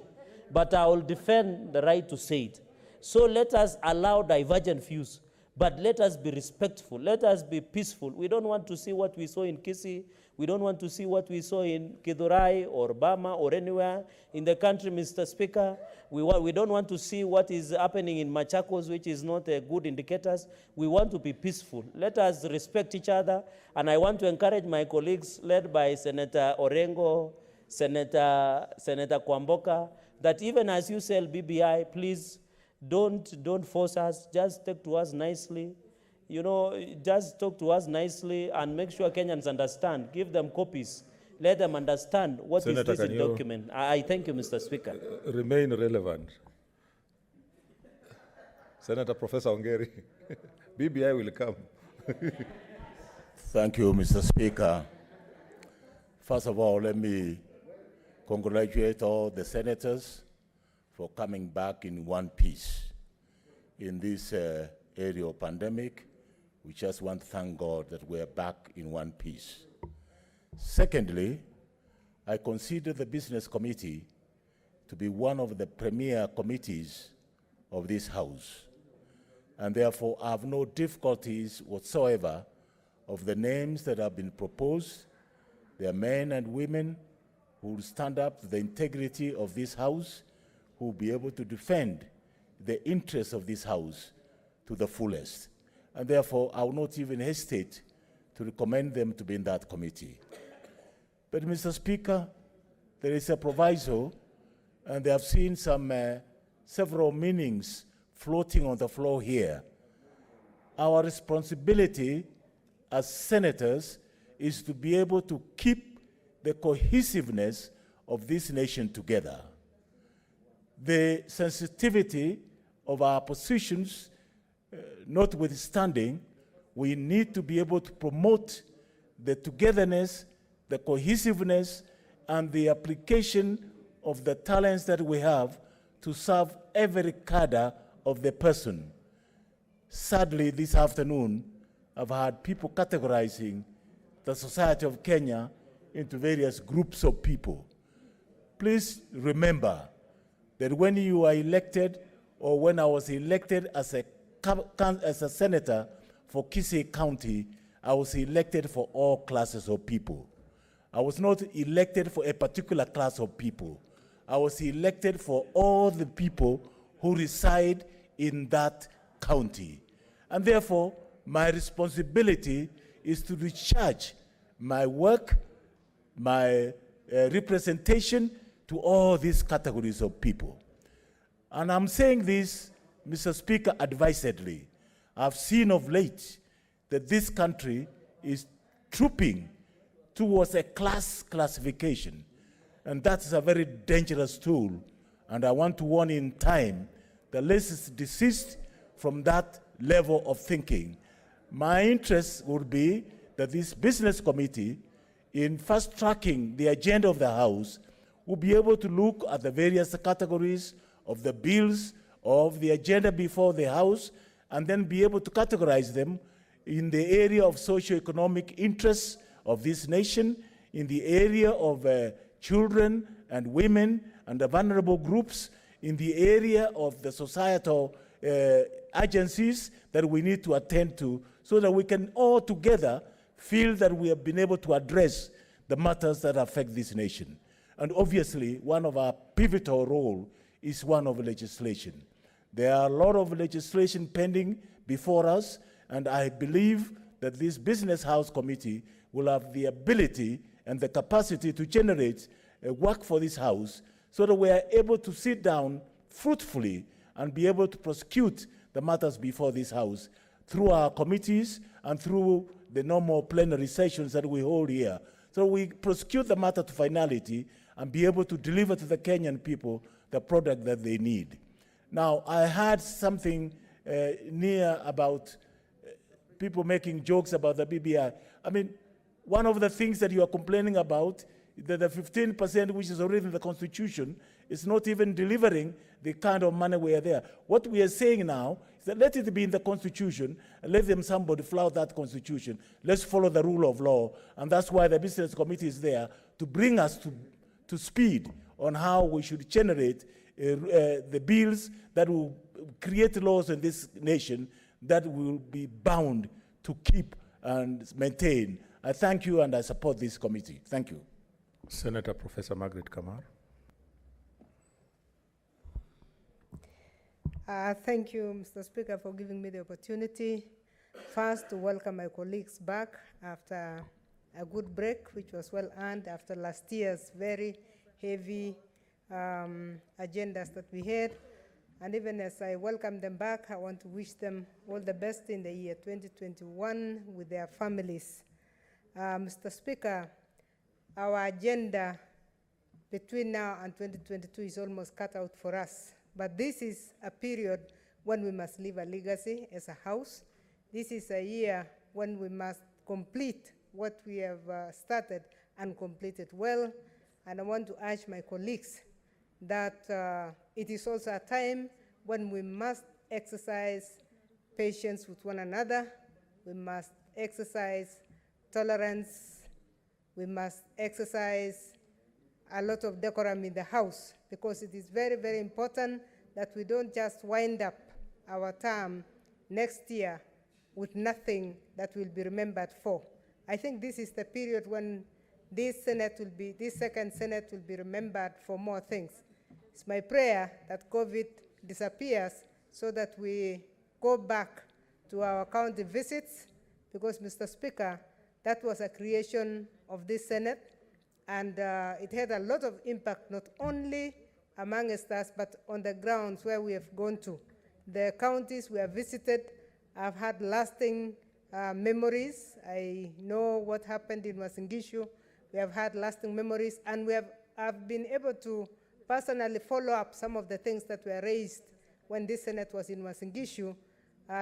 but I will defend the right to say it. So let us allow divergent views, but let us be respectful. Let us be peaceful. We don't want to see what we saw in Kisii. We don't want to see what we saw in Kidurai or Bama or anywhere in the country, Mr. Speaker. We don't want to see what is happening in Machakos, which is not a good indicator. We want to be peaceful. Let us respect each other. And I want to encourage my colleagues, led by Senator Orengo, Senator Kwamboka, that even as you sell BBI, please don't force us. Just talk to us nicely. You know, just talk to us nicely and make sure Kenyans understand. Give them copies. let them understand what
Senator,
is this
can
in
you
document. I thank you, Mr. Speaker.
Remain relevant. Senator Professor Ongeri, BBI will come.
Thank you, Mr. Speaker. First of all, let me congratulate all the senators for coming back in one piece in this area of pandemic. We just want to thank God that we're back in one piece. Secondly, I consider the Business Committee to be one of the premier committees of this House, and therefore I have no difficulties whatsoever of the names that have been proposed. They are men and women who will stand up to the integrity of this House, who will be able to defend the interests of this House to the fullest. And therefore, I will not even hesitate to recommend them to be in that committee. But, Mr. Speaker, there is a proviso, and they have seen some several meanings floating on the floor here. Our responsibility as senators is to be able to keep the cohesiveness of this nation together. The sensitivity of our positions notwithstanding, we need to be able to promote the togetherness, the cohesiveness, and the application of the talents that we have to serve every cadre of the person. Sadly, this afternoon, I've had people categorizing the society of Kenya into various groups of people. Please remember that when you are elected, or when I was elected as a senator for Kisii County, I was elected for all classes of people. I was not elected for a particular class of people. I was elected for all the people who reside in that county. And therefore, my responsibility is to discharge my work, my representation to all these categories of people. And I'm saying this, Mr. Speaker, advisedly. I've seen of late that this country is trooping towards a class classification, and that's a very dangerous tool. And I want to warn in time that let's desist from that level of thinking. My interest would be that this business committee, in fast-tracking the agenda of the House, will be able to look at the various categories of the bills of the agenda before the House, and then be able to categorize them in the area of socio-economic interests of this nation, in the area of children and women and the vulnerable groups, in the area of the societal agencies that we need to attend to, so that we can all together feel that we have been able to address the matters that affect this nation. And obviously, one of our pivotal roles is one of legislation. There are a lot of legislation pending before us, and I believe that this Business House Committee will have the ability and the capacity to generate work for this House, so that we are able to sit down fruitfully and be able to prosecute the matters before this House through our committees and through the normal plenary sessions that we hold here. So we prosecute the matter to finality and be able to deliver to the Kenyan people the product that they need. Now, I heard something near about people making jokes about the BBI. I mean, one of the things that you are complaining about, that the 15% which is already in the Constitution is not even delivering the kind of money we are there. What we are saying now is that let it be in the Constitution, and let them somebody flout that Constitution. Let's follow the rule of law, and that's why the Business Committee is there, to bring us to speed on how we should generate the bills that will create laws in this nation that will be bound to keep and maintain. I thank you and I support this committee. Thank you.
Senator Professor Margaret Kamar.
Thank you, Mr. Speaker, for giving me the opportunity. First, to welcome my colleagues back after a good break, which was well earned after last year's very heavy agendas that we had. And even as I welcome them back, I want to wish them all the best in the year 2021 with their families. Mr. Speaker, our agenda between now and 2022 is almost cut out for us. But this is a period when we must leave a legacy as a House. This is a year when we must complete what we have started and complete it well. And I want to urge my colleagues that it is also a time when we must exercise patience with one another. We must exercise tolerance. We must exercise a lot of decorum in the House, because it is very, very important that we don't just wind up our term next year with nothing that will be remembered for. I think this is the period when this second Senate will be remembered for more things. It's my prayer that COVID disappears so that we go back to our county visits, because, Mr. Speaker, that was a creation of this Senate, and it had a lot of impact, not only amongst us, but on the grounds where we have gone to. The counties we have visited have had lasting memories. I know what happened in Wasingishu. We have had lasting memories, and I've been able to personally follow up some of the things that were raised when this Senate was in Wasingishu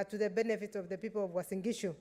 to the benefit of the people of Wasingishu.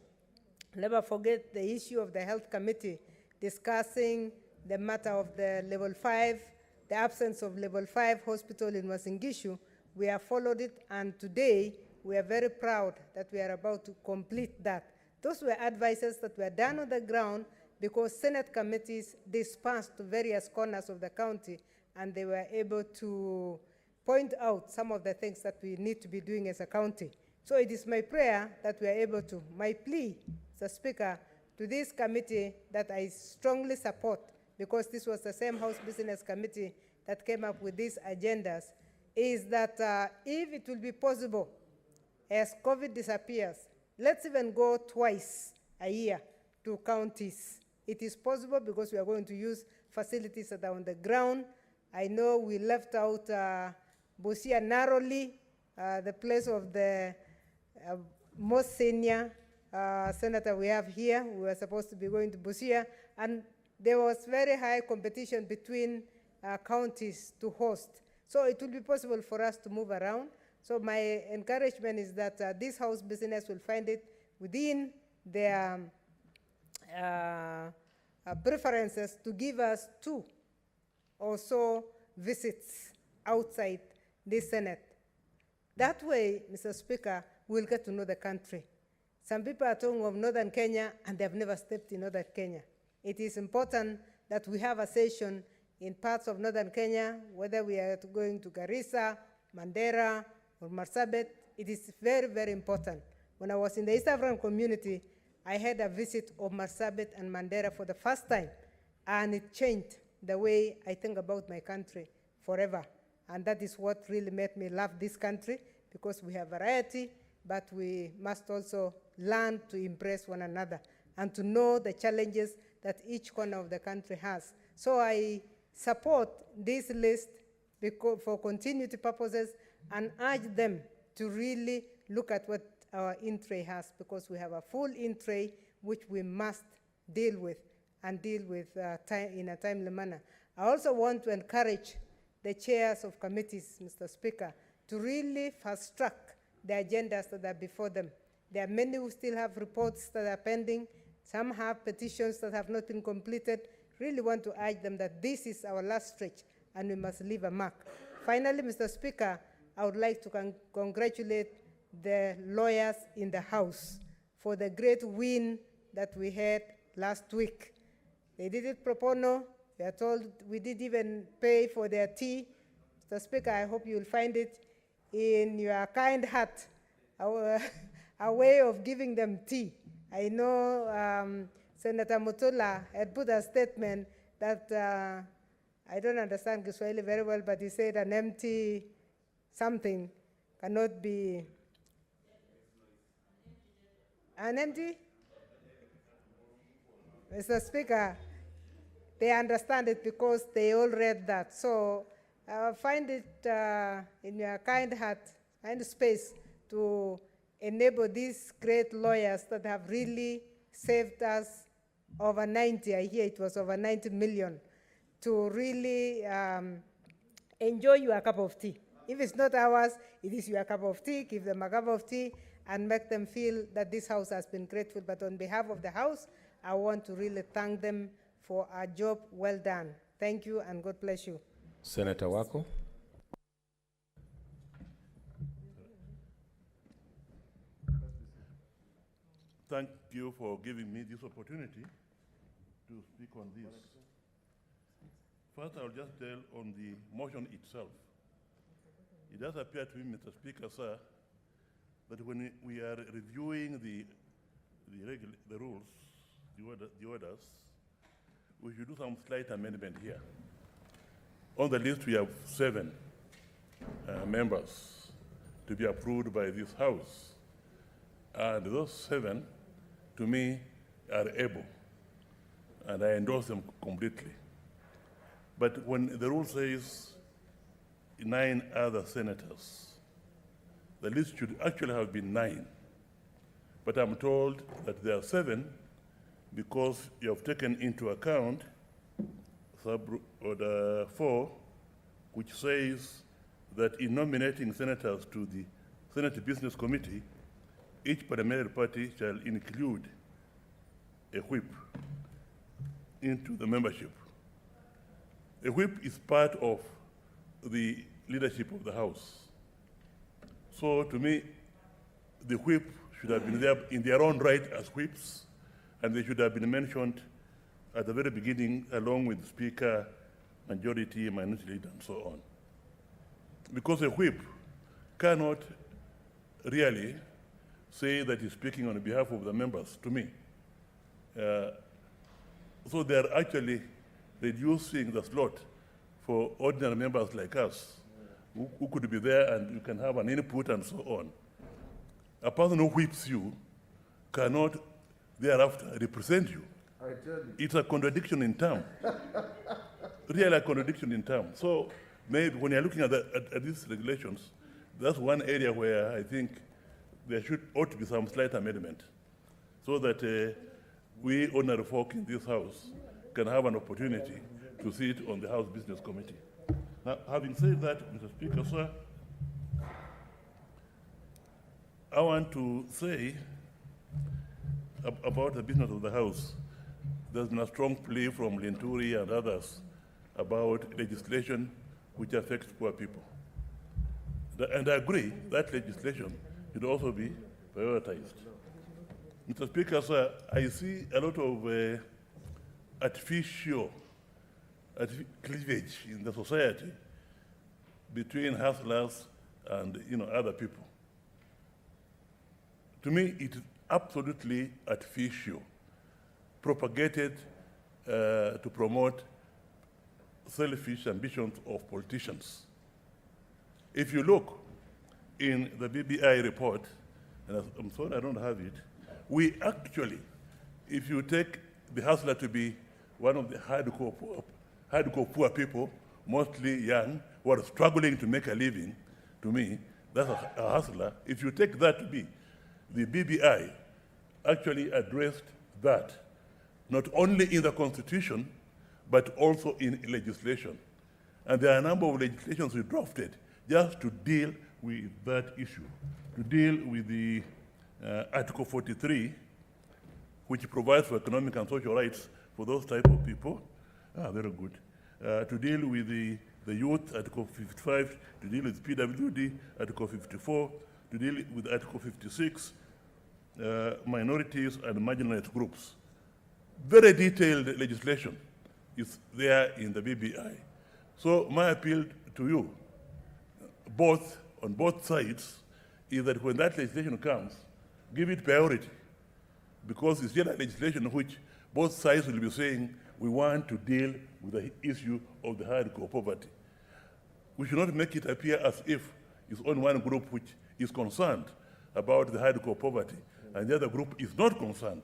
Never forget the issue of the Health Committee discussing the matter of the level 5, the absence of level 5 hospital in Wasingishu. We have followed it, and today we are very proud that we are about to complete that. Those were advices that were done on the ground because Senate committees dispersed to various corners of the county, and they were able to point out some of the things that we need to be doing as a county. So it is my prayer that we are able to. My plea, Mr. Speaker, to this committee that I strongly support, because this was the same House Business Committee that came up with these agendas, is that if it will be possible, as COVID disappears, let's even go twice a year to counties. It is possible because we are going to use facilities that are on the ground. I know we left out Busia narrowly, the place of the most senior senator we have here. We were supposed to be going to Busia, and there was very high competition between counties to host. So it will be possible for us to move around. So my encouragement is that this House business will find it within their preferences to give us 2 or so visits outside this Senate. That way, Mr. Speaker, we'll get to know the country. Some people are talking of Northern Kenya, and they have never stepped in Northern Kenya. It is important that we have a session in parts of Northern Kenya, whether we are going to Garissa, Mandera, or Marsabit. It is very, very important. When I was in the East African community, I had a visit of Marsabit and Mandera for the first time, and it changed the way I think about my country forever. And that is what really made me love this country, because we have variety, but we must also learn to embrace one another and to know the challenges that each corner of the country has. So I support this list for continuity purposes and urge them to really look at what our in-tray has, because we have a full in-tray which we must deal with and deal with in a timely manner. I also want to encourage the chairs of committees, Mr. Speaker, to really fast-track the agendas that are before them. There are many who still have reports that are pending. Some have petitions that have not been completed. Really want to urge them that this is our last stretch and we must leave a mark. Finally, Mr. Speaker, I would like to congratulate the lawyers in the House for the great win that we had last week. They did it pro bono. We are told we didn't even pay for their tea. Mr. Speaker, I hope you'll find it in your kind heart, a way of giving them tea. I know Senator Mutula had put a statement that I don't understand Kiswahili very well, but he said an empty something cannot be an empty. Mr. Speaker, they understand it because they all read that. So find it in your kind heart, find space to enable these great lawyers that have really saved us over 90, I hear it was over 90 million, to really enjoy your cup of tea. If it's not ours, it is your cup of tea. Give them a cup of tea and make them feel that this house has been grateful. But on behalf of the house, I want to really thank them for a job well done. Thank you and God bless you.
Senator Wako.
Thank you for giving me this opportunity to speak on this. First, I'll just tell on the motion itself. It does appear to me, Mr. Speaker, sir, that when we are reviewing the rules, the orders, we should do some slight amendment here. On the list, we have 7 members to be approved by this House. And those 7, to me, are able, and I endorse them completely. But when the rule says 9 other senators, the list should actually have been 9. But I'm told that there are 7 because you have taken into account sub-order 4, which says that in nominating senators to the Senate Business Committee, each parliamentary party shall include a whip into the membership. A whip is part of the leadership of the House. So to me, the whip should have been there in their own right as whips, and they should have been mentioned at the very beginning along with the Speaker, Majority, Minority Leader, and so on. Because a whip cannot really say that he's speaking on behalf of the members, to me. So they're actually reducing the slot for ordinary members like us, who could be there and you can have an input and so on. A person who whips you cannot thereafter represent you.
I tell you.
It's a contradiction in term. Really a contradiction in term. So maybe when you're looking at these regulations, that's one area where I think there ought to be some slight amendment so that we ordinary folk in this House can have an opportunity to sit on the House Business Committee. Now, having said that, Mr. Speaker, sir, I want to say about the business of the House. There's been a strong plea from Linturi and others about legislation which affects poor people. And I agree that legislation should also be prioritized. Mr. Speaker, sir, I see a lot of artificial cleavage in the society between hustlers and other people. To me, it is absolutely artificial, propagated to promote selfish ambitions of politicians. If you look in the BBI report, and I'm sorry I don't have it, we actually, if you take the hustler to be one of the hardcore poor people, mostly young, who are struggling to make a living, to me, that's a hustler. If you take that to be, the BBI actually addressed that, not only in the Constitution, but also in legislation. And there are a number of legislations we drafted just to deal with that issue, to deal with the Article 43, which provides for economic and social rights for those type of people. Very good. To deal with the youth, Article 55, to deal with PWD, Article 54, to deal with Article 56, minorities and marginalized groups. Very detailed legislation is there in the BBI. So my appeal to you, on both sides, is that when that legislation comes, give it priority, because it's still a legislation in which both sides will be saying we want to deal with the issue of the hardcore poverty. We should not make it appear as if it's only one group which is concerned about the hardcore poverty, and the other group is not concerned.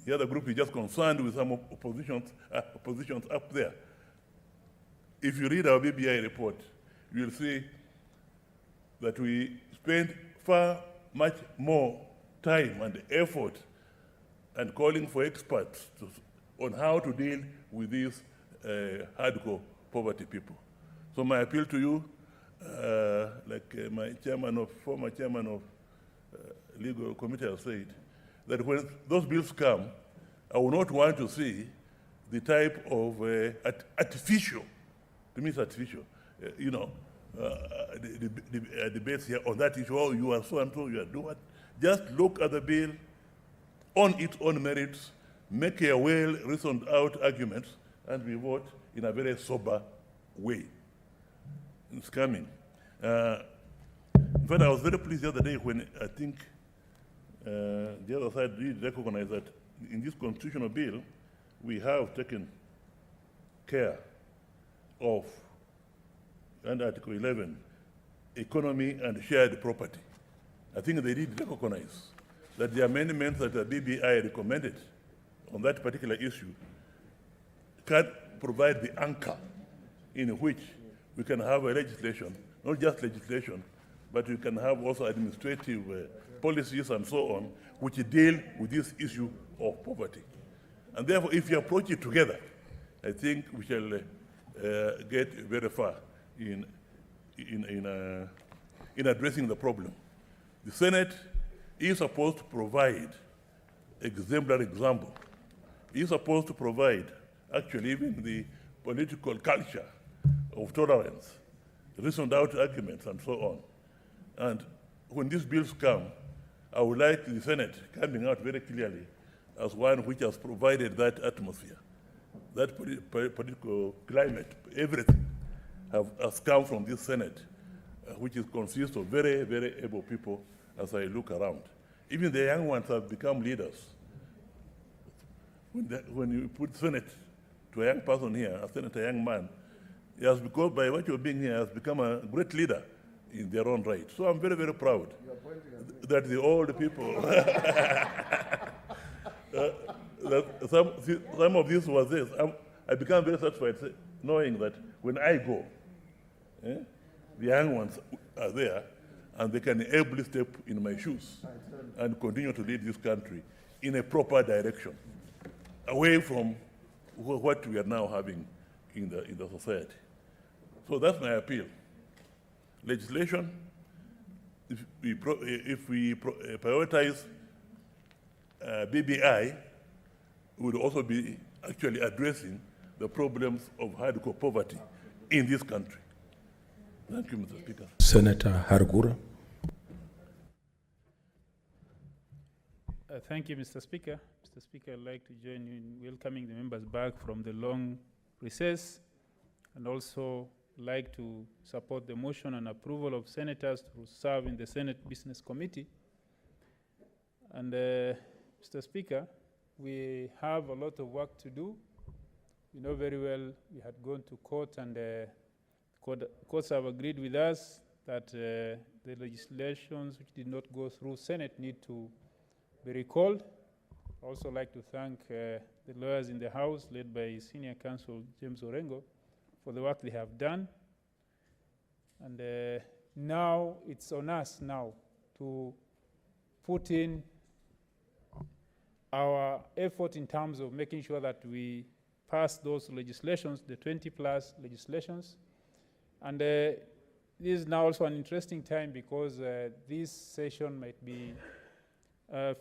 The other group is just concerned with some oppositions up there. If you read our BBI report, you will see that we spend far much more time and effort and calling for experts on how to deal with these hardcore poverty people. So my appeal to you, my former chairman of legal committee has said, that when those bills come, I will not want to see the type of artificial, to me it's artificial, debates here on that issue. Oh, you are so and so, you are doing what? Just look at the bill on its own merits, make a well-reasoned out arguments, and we vote in a very sober way. It's coming. In fact, I was very pleased the other day when I think the other side did recognize that in this constitutional bill, we have taken care of, under Article 11, economy and shared property. I think they did recognize that the amendments that the BBI recommended on that particular issue can provide the anchor in which we can have a legislation, not just legislation, but we can have also administrative policies and so on, which deal with this issue of poverty. And therefore, if you approach it together, I think we shall get very far in addressing the problem. The Senate is supposed to provide exemplary example. Is supposed to provide, actually, even the political culture of tolerance, reasoned out arguments, and so on. And when these bills come, I would like the Senate coming out very clearly as one which has provided that atmosphere, that political climate, everything has come from this Senate, which consists of very, very able people as I look around. Even the young ones have become leaders. When you put Senate to a young person here, a Senate, a young man, he has become, by virtue of being here, has become a great leader in their own right. So I'm very, very proud that the old people, that some of this was this. I become very satisfied knowing that when I go, the young ones are there and they can ably step in my shoes and continue to lead this country in a proper direction, away from what we are now having in the society. So that's my appeal. Legislation, if we prioritize BBI, would also be actually addressing the problems of hardcore poverty in this country. Thank you, Mr. Speaker.
Senator Hargura.
Thank you, Mr. Speaker. Mr. Speaker, I'd like to join you in welcoming the members back from the long recess, and also like to support the motion and approval of senators to serve in the Senate Business Committee. And Mr. Speaker, we have a lot of work to do. You know very well we had gone to court, and courts have agreed with us that the legislations which did not go through Senate need to be recalled. I'd also like to thank the lawyers in the House, led by Senior Counsel James Orengo, for the work they have done. And now it's on us now to put in our effort in terms of making sure that we pass those legislations, the 20+ legislations. And this is now also an interesting time because this session might be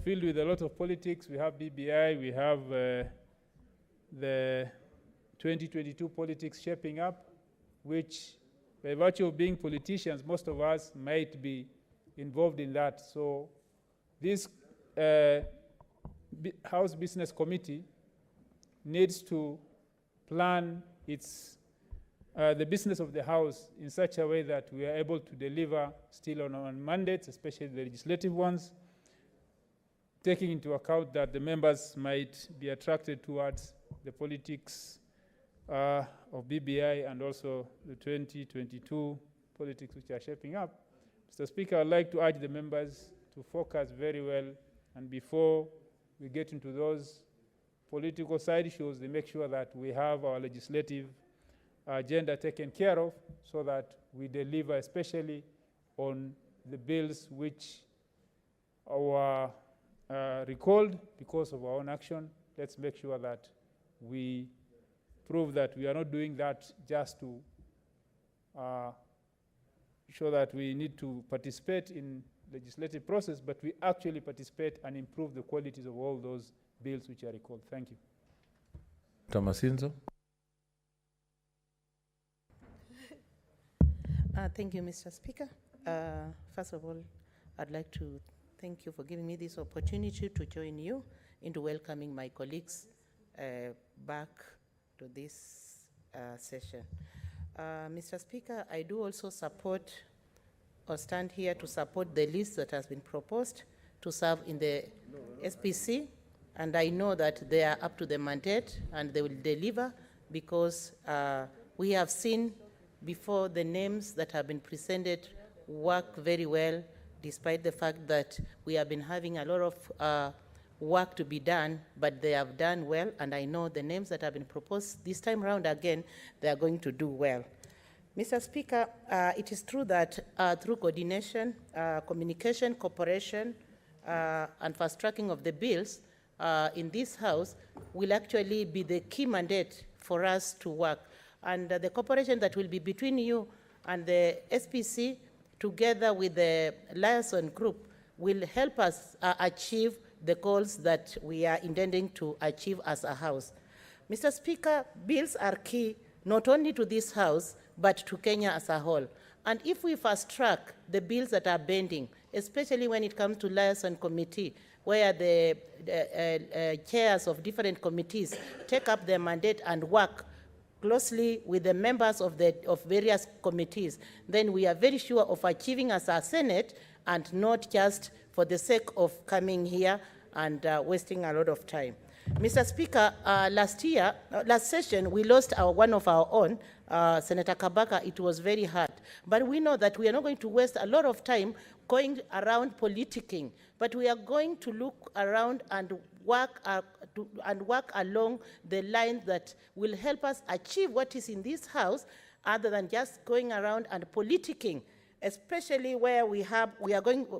filled with a lot of politics. We have BBI, we have the 2022 politics shaping up, which by virtue of being politicians, most of us might be involved in that. So this House Business Committee needs to plan its the business of the House in such a way that we are able to deliver still on our mandates, especially the legislative ones, taking into account that the members might be attracted towards the politics of BBI and also the 2022 politics which are shaping up. Mr. Speaker, I'd like to urge the members to focus very well, and before we get into those political side issues, they make sure that we have our legislative agenda taken care of so that we deliver, especially on the bills which our recalled because of our own action. Let's make sure that we prove that we are not doing that just to show that we need to participate in legislative process, but we actually participate and improve the qualities of all those bills which are recalled. Thank you.
Tamasinzo.
Thank you, Mr. Speaker. First of all, I'd like to thank you for giving me this opportunity to join you into welcoming my colleagues back to this session. Mr. Speaker, I do also support or stand here to support the list that has been proposed to serve in the SPC, and I know that they are up to the mandate and they will deliver, because we have seen before the names that have been presented work very well, despite the fact that we have been having a lot of work to be done, but they have done well, and I know the names that have been proposed this time around again, they are going to do well. Mr. Speaker, it is true that through coordination, communication, cooperation, and fast-tracking of the bills in this House will actually be the key mandate for us to work. And the cooperation that will be between you and the SPC, together with the liaison group, will help us achieve the goals that we are intending to achieve as a House. Mr. Speaker, bills are key not only to this House, but to Kenya as a whole. And if we fast-track the bills that are pending, especially when it comes to liaison committee, where the chairs of different committees take up their mandate and work closely with the members of various committees, then we are very sure of achieving as a Senate, and not just for the sake of coming here and wasting a lot of time. Mr. Speaker, last session, we lost one of our own, Senator Kabaka. It was very hard. But we know that we are not going to waste a lot of time going around politicking, but we are going to look around and work along the lines that will help us achieve what is in this House, other than just going around and politicking, especially where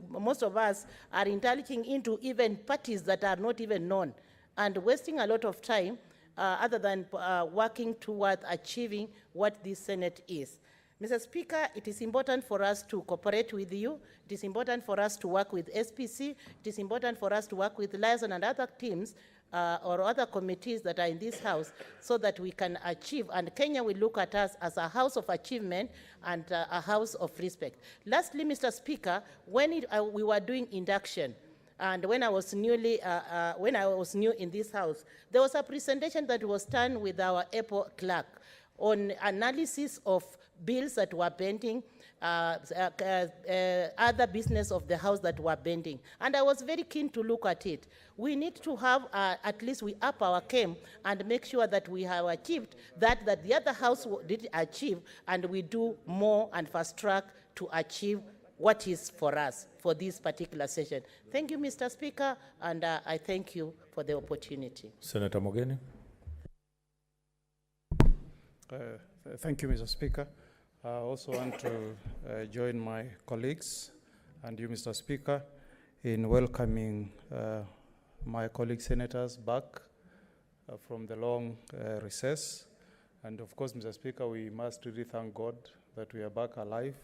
most of us are indulging into even parties that are not even known, and wasting a lot of time other than working towards achieving what this Senate is. Mr. Speaker, it is important for us to cooperate with you. It is important for us to work with SPC. It is important for us to work with liaison and other teams or other committees that are in this House, so that we can achieve, and Kenya will look at us as a house of achievement and a house of respect. Lastly, Mr. Speaker, when we were doing induction, and when I was new in this House, there was a presentation that was done with our Apple clerk on analysis of bills that were pending, other business of the House that were pending. And I was very keen to look at it. We need to have, at least we up our game and make sure that we have achieved that the other House did achieve, and we do more and fast track to achieve what is for us for this particular session. Thank you, Mr. Speaker, and I thank you for the opportunity.
Senator Mogeni.
Thank you, Mr. Speaker. I also want to join my colleagues and you, Mr. Speaker, in welcoming my colleague senators back from the long recess. And of course, Mr. Speaker, we must really thank God that we are back alive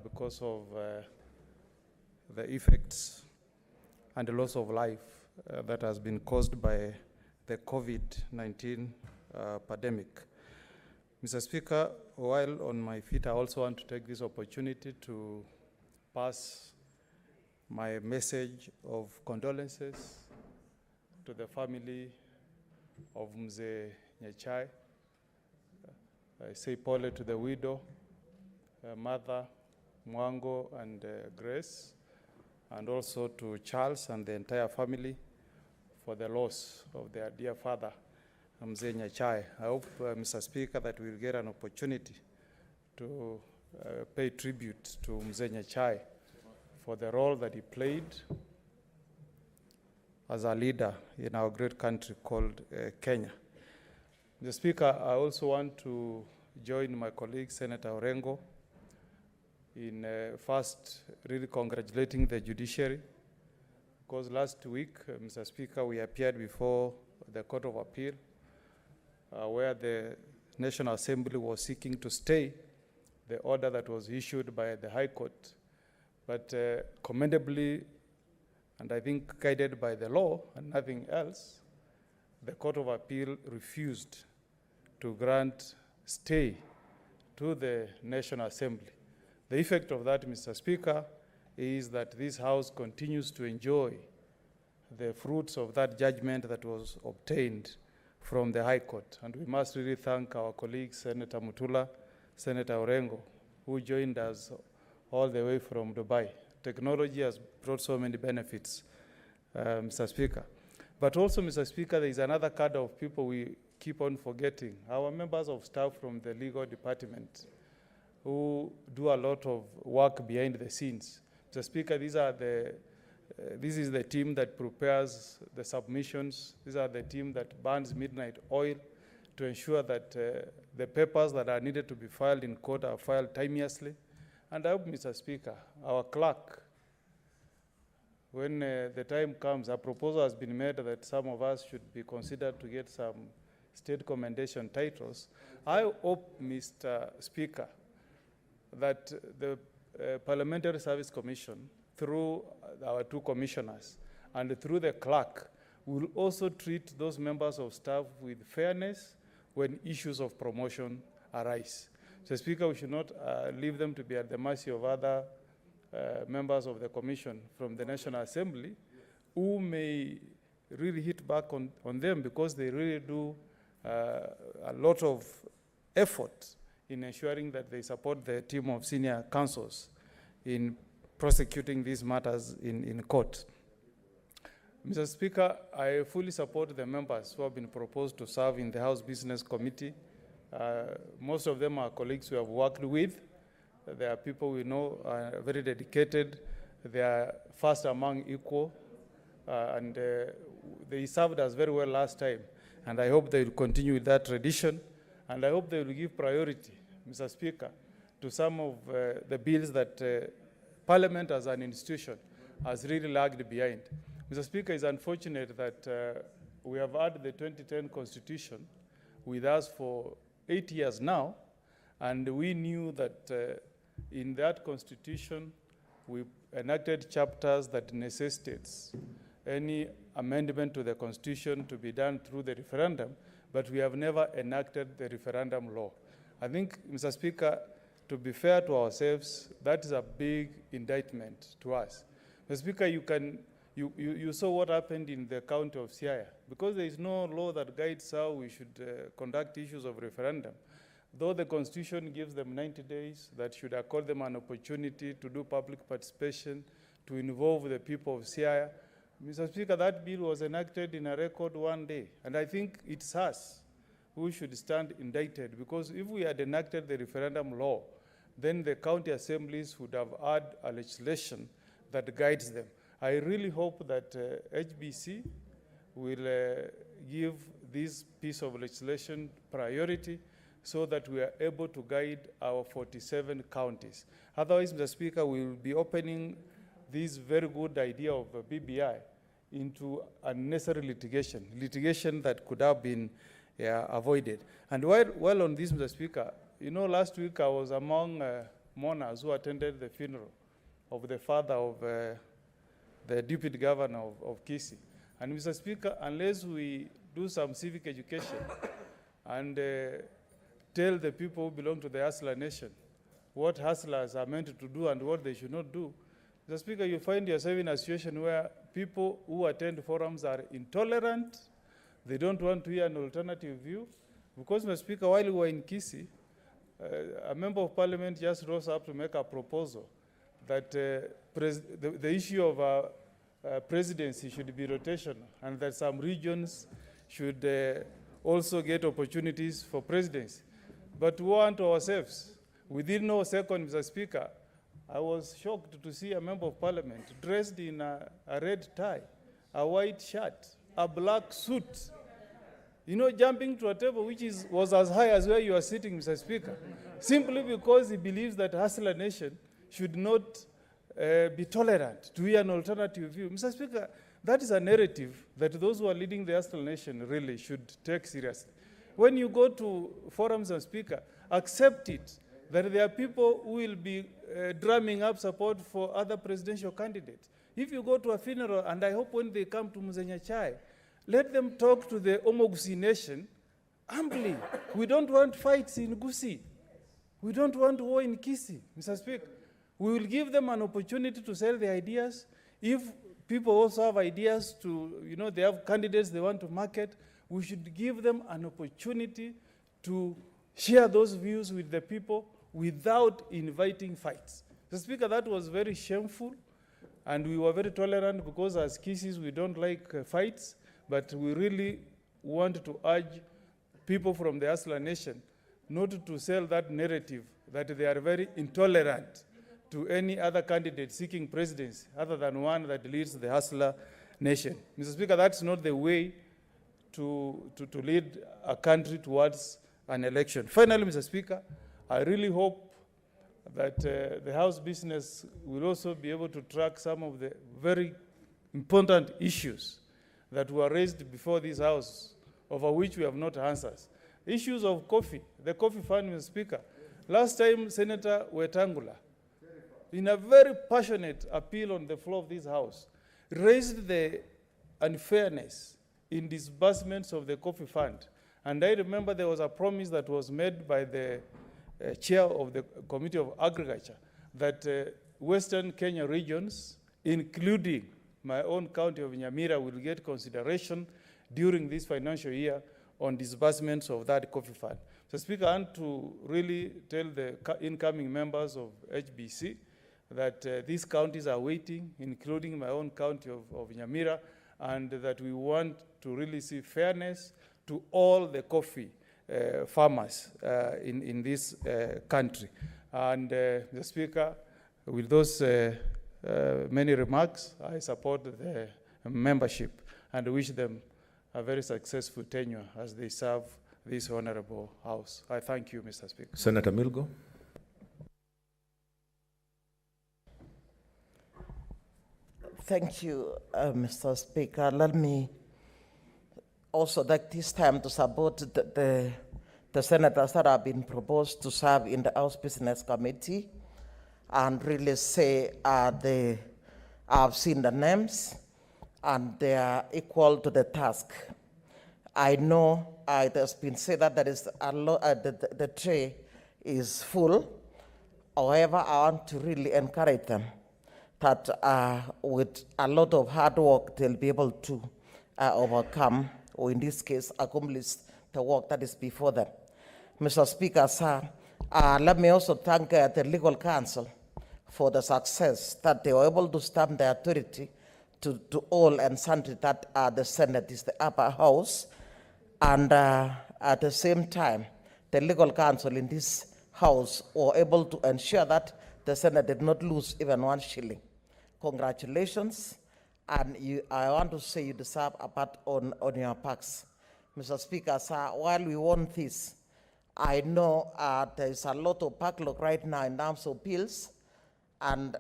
because of the effects and the loss of life that has been caused by the COVID-19 pandemic. Mr. Speaker, while on my feet, I also want to take this opportunity to pass my message of condolences to the family of Mzee Nyachai. I say pole to the widow, mother, Mwango, and Grace, and also to Charles and the entire family for the loss of their dear father, Mzee Nyachai. I hope, Mr. Speaker, that we'll get an opportunity to pay tribute to Mzee Nyachai for the role that he played as a leader in our great country called Kenya. Mr. Speaker, I also want to join my colleague, Senator Orengo, in first really congratulating the judiciary because last week, Mr. Speaker, we appeared before the Court of Appeal, where the National Assembly was seeking to stay the order that was issued by the High Court. But commendably, and I think guided by the law and nothing else, the Court of Appeal refused to grant stay to the National Assembly. The effect of that, Mr. Speaker, is that this House continues to enjoy the fruits of that judgment that was obtained from the High Court. And we must really thank our colleagues, Senator Mutula, Senator Orengo, who joined us all the way from Dubai. Technology has brought so many benefits, Mr. Speaker. But also, Mr. Speaker, there is another cadre of people we keep on forgetting. Our members of staff from the legal department who do a lot of work behind the scenes. Mr. Speaker, this is the team that prepares the submissions. These are the team that burns midnight oil to ensure that the papers that are needed to be filed in court are filed timeously. And I hope, Mr. Speaker, our clerk, when the time comes, a proposal has been made that some of us should be considered to get some state commendation titles. I hope, Mr. Speaker, that the Parliamentary Service Commission, through our two commissioners and through the clerk, will also treat those members of staff with fairness when issues of promotion arise. So, Speaker, we should not leave them to be at the mercy of other members of the Commission from the National Assembly who may really hit back on them because they really do a lot of effort in ensuring that they support the team of senior counsels in prosecuting these matters in court. Mr. Speaker, I fully support the members who have been proposed to serve in the House Business Committee. Most of them are colleagues we have worked with. They are people we know are very dedicated. They are first among equal, and they served us very well last time. And I hope they will continue with that tradition. And I hope they will give priority, Mr. Speaker, to some of the bills that Parliament as an institution has really lagged behind. Mr. Speaker, it's unfortunate that we have had the 2010 Constitution with us for 8 years now, and we knew that in that Constitution, we enacted chapters that necessitates any amendment to the Constitution to be done through the referendum, but we have never enacted the referendum law. I think, Mr. Speaker, to be fair to ourselves, that is a big indictment to us. Mr. Speaker, you saw what happened in the county of Siaya. Because there is no law that guides how we should conduct issues of referendum, though the Constitution gives them 90 days, that should accord them an opportunity to do public participation, to involve the people of Siaya. Mr. Speaker, that bill was enacted in a record 1 day, and I think it's us who should stand indicted, because if we had enacted the referendum law, then the county assemblies would have had a legislation that guides them. I really hope that HBC will give this piece of legislation priority so that we are able to guide our 47 counties. Otherwise, Mr. Speaker, we will be opening this very good idea of BBI into unnecessary litigation that could have been avoided. And while on this, Mr. Speaker, you know, last week I was among mourners who attended the funeral of the father of the deputy governor of Kisii. And Mr. Speaker, unless we do some civic education and tell the people who belong to the Hustler Nation what hustlers are meant to do and what they should not do, Mr. Speaker, you find yourself in a situation where people who attend forums are intolerant. They don't want to hear an alternative view. Because, Mr. Speaker, while we were in Kisii, a member of parliament just rose up to make a proposal that the issue of presidency should be rotational, and that some regions should also get opportunities for presidency. But woe unto ourselves. Within no second, Mr. Speaker, I was shocked to see a member of parliament dressed in a red tie, a white shirt, a black suit, you know, jumping to a table which was as high as where you are sitting, Mr. Speaker, simply because he believes that Hustler Nation should not
be tolerant, to hear an alternative view. Mr. Speaker, that is a narrative that those who are leading the Hustler Nation really should take seriously. When you go to forums and speaker, accept it, that there are people who will be drumming up support for other presidential candidates. If you go to a funeral, and I hope when they come to Mzenya Chai, let them talk to the Omo Gusii Nation humbly. We don't want fights in Gusii. We don't want war in Kisii, Mr. Speaker. We will give them an opportunity to sell their ideas. If people also have ideas to, they have candidates they want to market, we should give them an opportunity to share those views with the people without inviting fights. Mr. Speaker, that was very shameful, and we were very tolerant because as Kisiis we don't like fights, but we really want to urge people from the Hustler Nation not to sell that narrative that they are very intolerant to any other candidate seeking presidency other than one that leads the Hustler Nation. Mr. Speaker, that's not the way to lead a country towards an election. Finally, Mr. Speaker, I really hope that the House business will also be able to track some of the very important issues that were raised before this House, over which we have not answers. Issues of coffee, the coffee fund, Mr. Speaker. Last time, Senator Wetangula, in a very passionate appeal on the floor of this House, raised the unfairness in disbursements of the coffee fund. And I remember there was a promise that was made by the chair of the Committee of Agriculture that Western Kenya regions, including my own county of Nyamira, will get consideration during this financial year on disbursements of that coffee fund. So, Speaker, I want to really tell the incoming members of HBC that these counties are waiting, including my own county of Nyamira, and that we want to really see fairness to all the coffee farmers in this country. And, Mr. Speaker, with those many remarks, I support the membership and wish them a very successful tenure as they serve this honorable House. I thank you, Mr. Speaker.
Senator Milgo.
Thank you, Mr. Speaker. Let me also take this time to support the senators that have been proposed to serve in the House Business Committee and really say I've seen the names and they are equal to the task. I know it has been said that there is a lot, the tray is full. However, I want to really encourage them that with a lot of hard work, they'll be able to overcome, or in this case, accomplish the work that is before them. Mr. Speaker, sir, let me also thank the legal counsel for the success that they were able to stamp the authority to all and sundry that the Senate is the upper house. And at the same time, the legal counsel in this house were able to ensure that the Senate did not lose even 1 shilling. Congratulations. And I want to say you deserve a pat on your backs. Mr. Speaker, sir, while we want this, I know there is a lot of backlog right now in terms of bills. And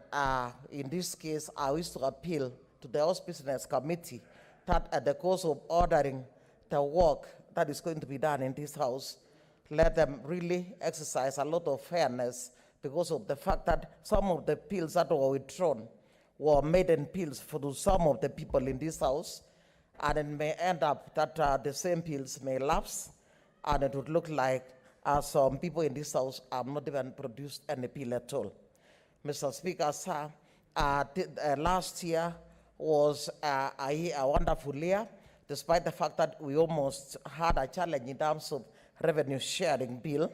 in this case, I wish to appeal to the House Business Committee that at the course of ordering the work that is going to be done in this House, let them really exercise a lot of fairness because of the fact that some of the bills that were withdrawn were maiden bills for some of the people in this House, and it may end up that the same bills may lapse, and it would look like some people in this House have not even produced any bill at all. Mr. Speaker, sir, last year was a wonderful year, despite the fact that we almost had a challenge in terms of revenue sharing bill.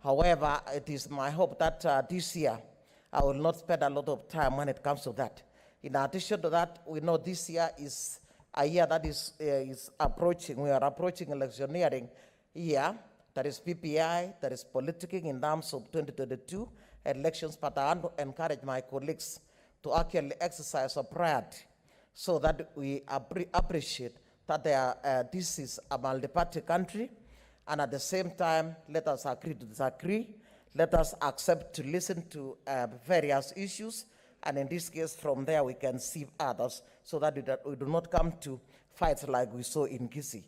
However, it is my hope that this year I will not spend a lot of time when it comes to that. In addition to that, we know this year is a year that is approaching. We are approaching electioneering year. There is PPI, there is politicking in terms of 2022 elections, but I want to encourage my colleagues to actually exercise a priority so that we appreciate that this is a multi-party country, and at the same time, let us agree to disagree. Let us accept to listen to various issues,
And in this case, from there, we can sieve others so that we do not come to fights like we saw in Kisii.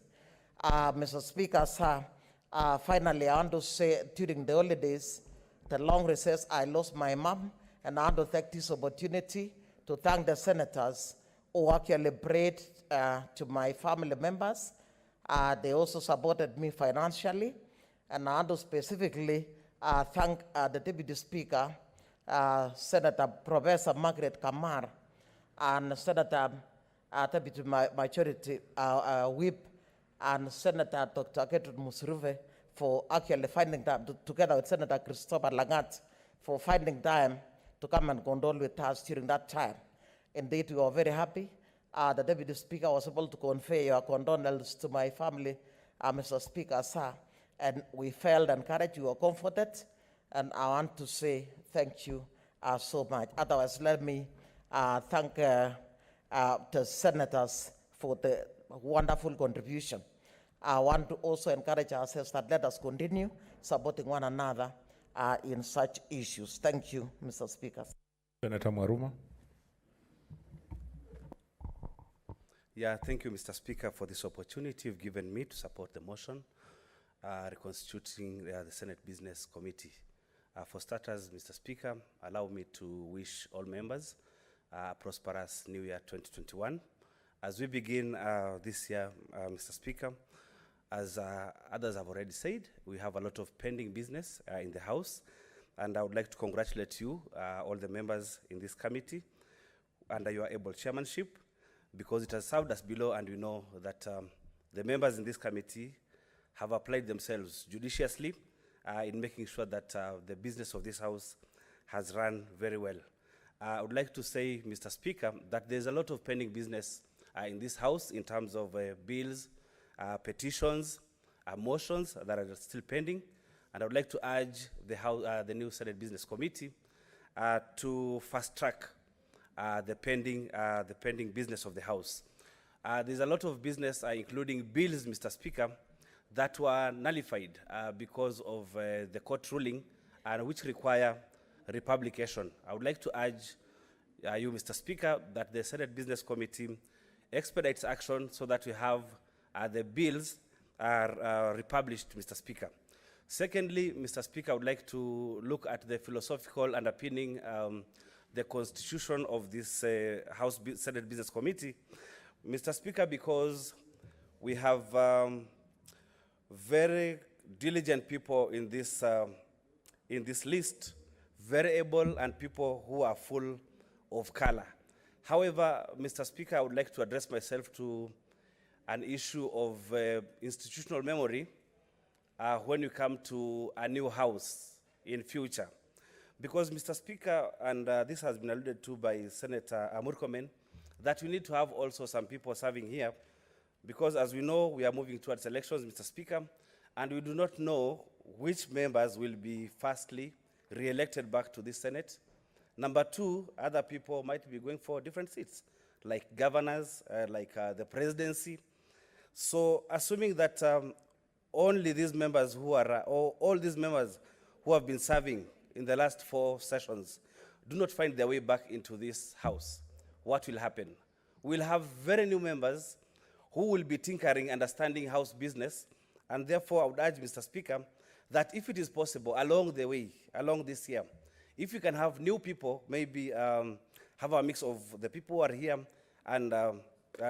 Mr. Speaker, sir, finally, I want to say during the holidays, the long recess, I lost my mom, and I want to take this opportunity to thank the senators who actually prayed to my family members. They also supported me financially, and I want to specifically thank the Deputy Speaker, Senator Professor Margaret Kamar, and Senator Deputy Majority Whip, and Senator Dr. Gertrude Musuruve for actually finding time, together with Senator Christopher Lagat, for finding time to come and condole with us during that time. Indeed, we were very happy. The Deputy Speaker was able to convey your condolences to my family, Mr. Speaker, sir, and we felt encouraged, you were comforted, and I want to say thank you so much. Otherwise, let me thank the senators for the wonderful contribution. I want to also encourage ourselves that let us continue supporting one another in such issues. Thank you, Mr. Speaker.
Senator Mwaruma.
Yeah, thank you, Mr. Speaker, for this opportunity you've given me to support the motion reconstituting the Senate Business Committee. For starters, Mr. Speaker, allow me to wish all members a prosperous New Year 2021. As we begin this year, Mr. Speaker, as others have already said, we have a lot of pending business in the House, and I would like to congratulate you, all the members in this committee, under your able chairmanship, because it has served us below, and we know that the members in this committee have applied themselves judiciously in making sure that the business of this House has run very well. I would like to say, Mr. Speaker, that there's a lot of pending business in this House in terms of bills, petitions, motions that are still pending, and I would like to urge the new Senate Business Committee to fast track the pending business of the House. There's a lot of business, including bills, Mr. Speaker, that were nullified because of the court ruling, and which require republication. I would like to urge you, Mr. Speaker, that the Senate Business Committee expedites action so that we have the bills are republished, Mr. Speaker. Secondly, Mr. Speaker, I would like to look at the philosophical underpinning the constitution of this Senate Business Committee, Mr. Speaker, because we have very diligent people in this list, very able, and people who are full of color. However, Mr. Speaker, I would like to address myself to an issue of institutional memory when you come to a new House in future. Because, Mr. Speaker, and this has been alluded to by Senator Murkomen, that we need to have also some people serving here, because as we know, we are moving towards elections, Mr. Speaker, and we do not know which members will be firstly re-elected back to this Senate. Number two, other people might be going for different seats, like governors, like the presidency. So assuming that only these members who are, or all these members who have been serving in the last 4 sessions do not find their way back into this House, what will happen? We'll have very new members who will be tinkering, understanding House business, and therefore I would urge, Mr. Speaker, that if it is possible along the way, along this year, if you can have new people, maybe have a mix of the people who are here and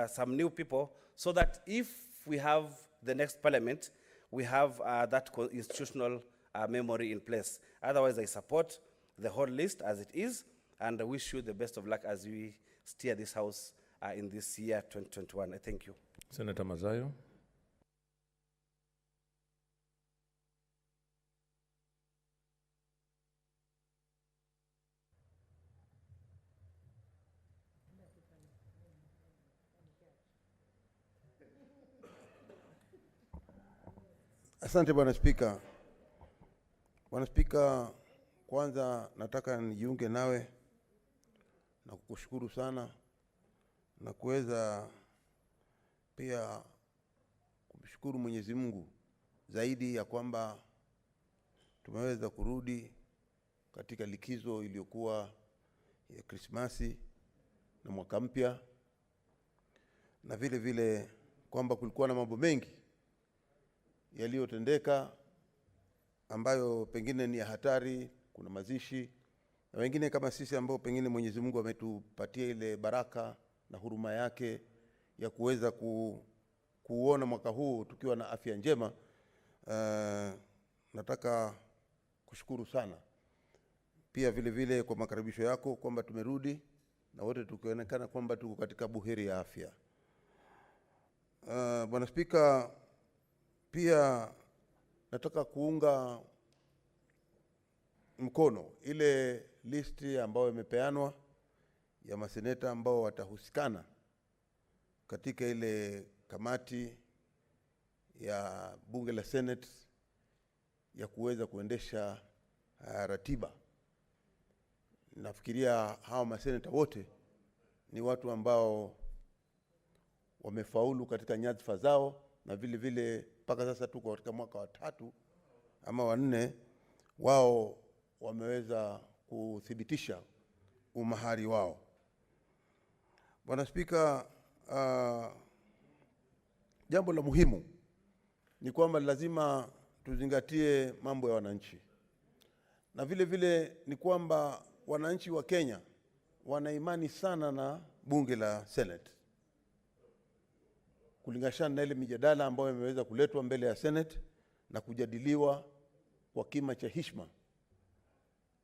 some new people, so that if we have the next parliament, we have that institutional memory in place. Otherwise, I support the whole list as it is, and I wish you the best of luck as we steer this House in this year 2021. I thank you.
Senator Mazayo.
Asante Bwana Spika. Bwana Spika, kwanza nataka nijiunge nawe na kukushukuru sana na kuweza pia kumshukuru Mwenyezi Mungu zaidi ya kwamba tumeweza kurudi katika likizo iliyokuwa ya Krismasi na mwaka mpya, na vile vile kwamba kulikuwa na mambo mengi yaliyotendeka ambayo pengine ni ya hatari. Kuna mazishi na wengine kama sisi ambao pengine Mwenyezi Mungu ametupatia ile baraka na huruma yake ya kuweza kuona mwaka huu tukiwa na afya njema. Nataka kushukuru sana pia vile vile kwa makaribisho yako kwamba tumerudi na wote tukionekana kwamba tuko katika buheri ya afya. Bwana Spika, pia nataka kuunga mkono ile listi ambayo imepeanwa ya maseneta ambao watahusikana katika ile kamati ya bunge la Senate ya kuweza kuendesha ratiba. Nafikiria hawa maseneta wote ni watu ambao wamefaulu katika nyadhifa zao, na vile vile mpaka sasa tuko katika mwaka wa 3 ama wa 4 wao wameweza kuthibitisha umahari wao. Bwana Spika, jambo la muhimu ni kwamba lazima tuzingatie mambo ya wananchi, na vile vile ni kwamba wananchi wa Kenya wana imani sana na bunge la Senate kulingana na ile mijadala ambayo imeweza kuletwa mbele ya Senate na kujadiliwa kwa kima cha heshima,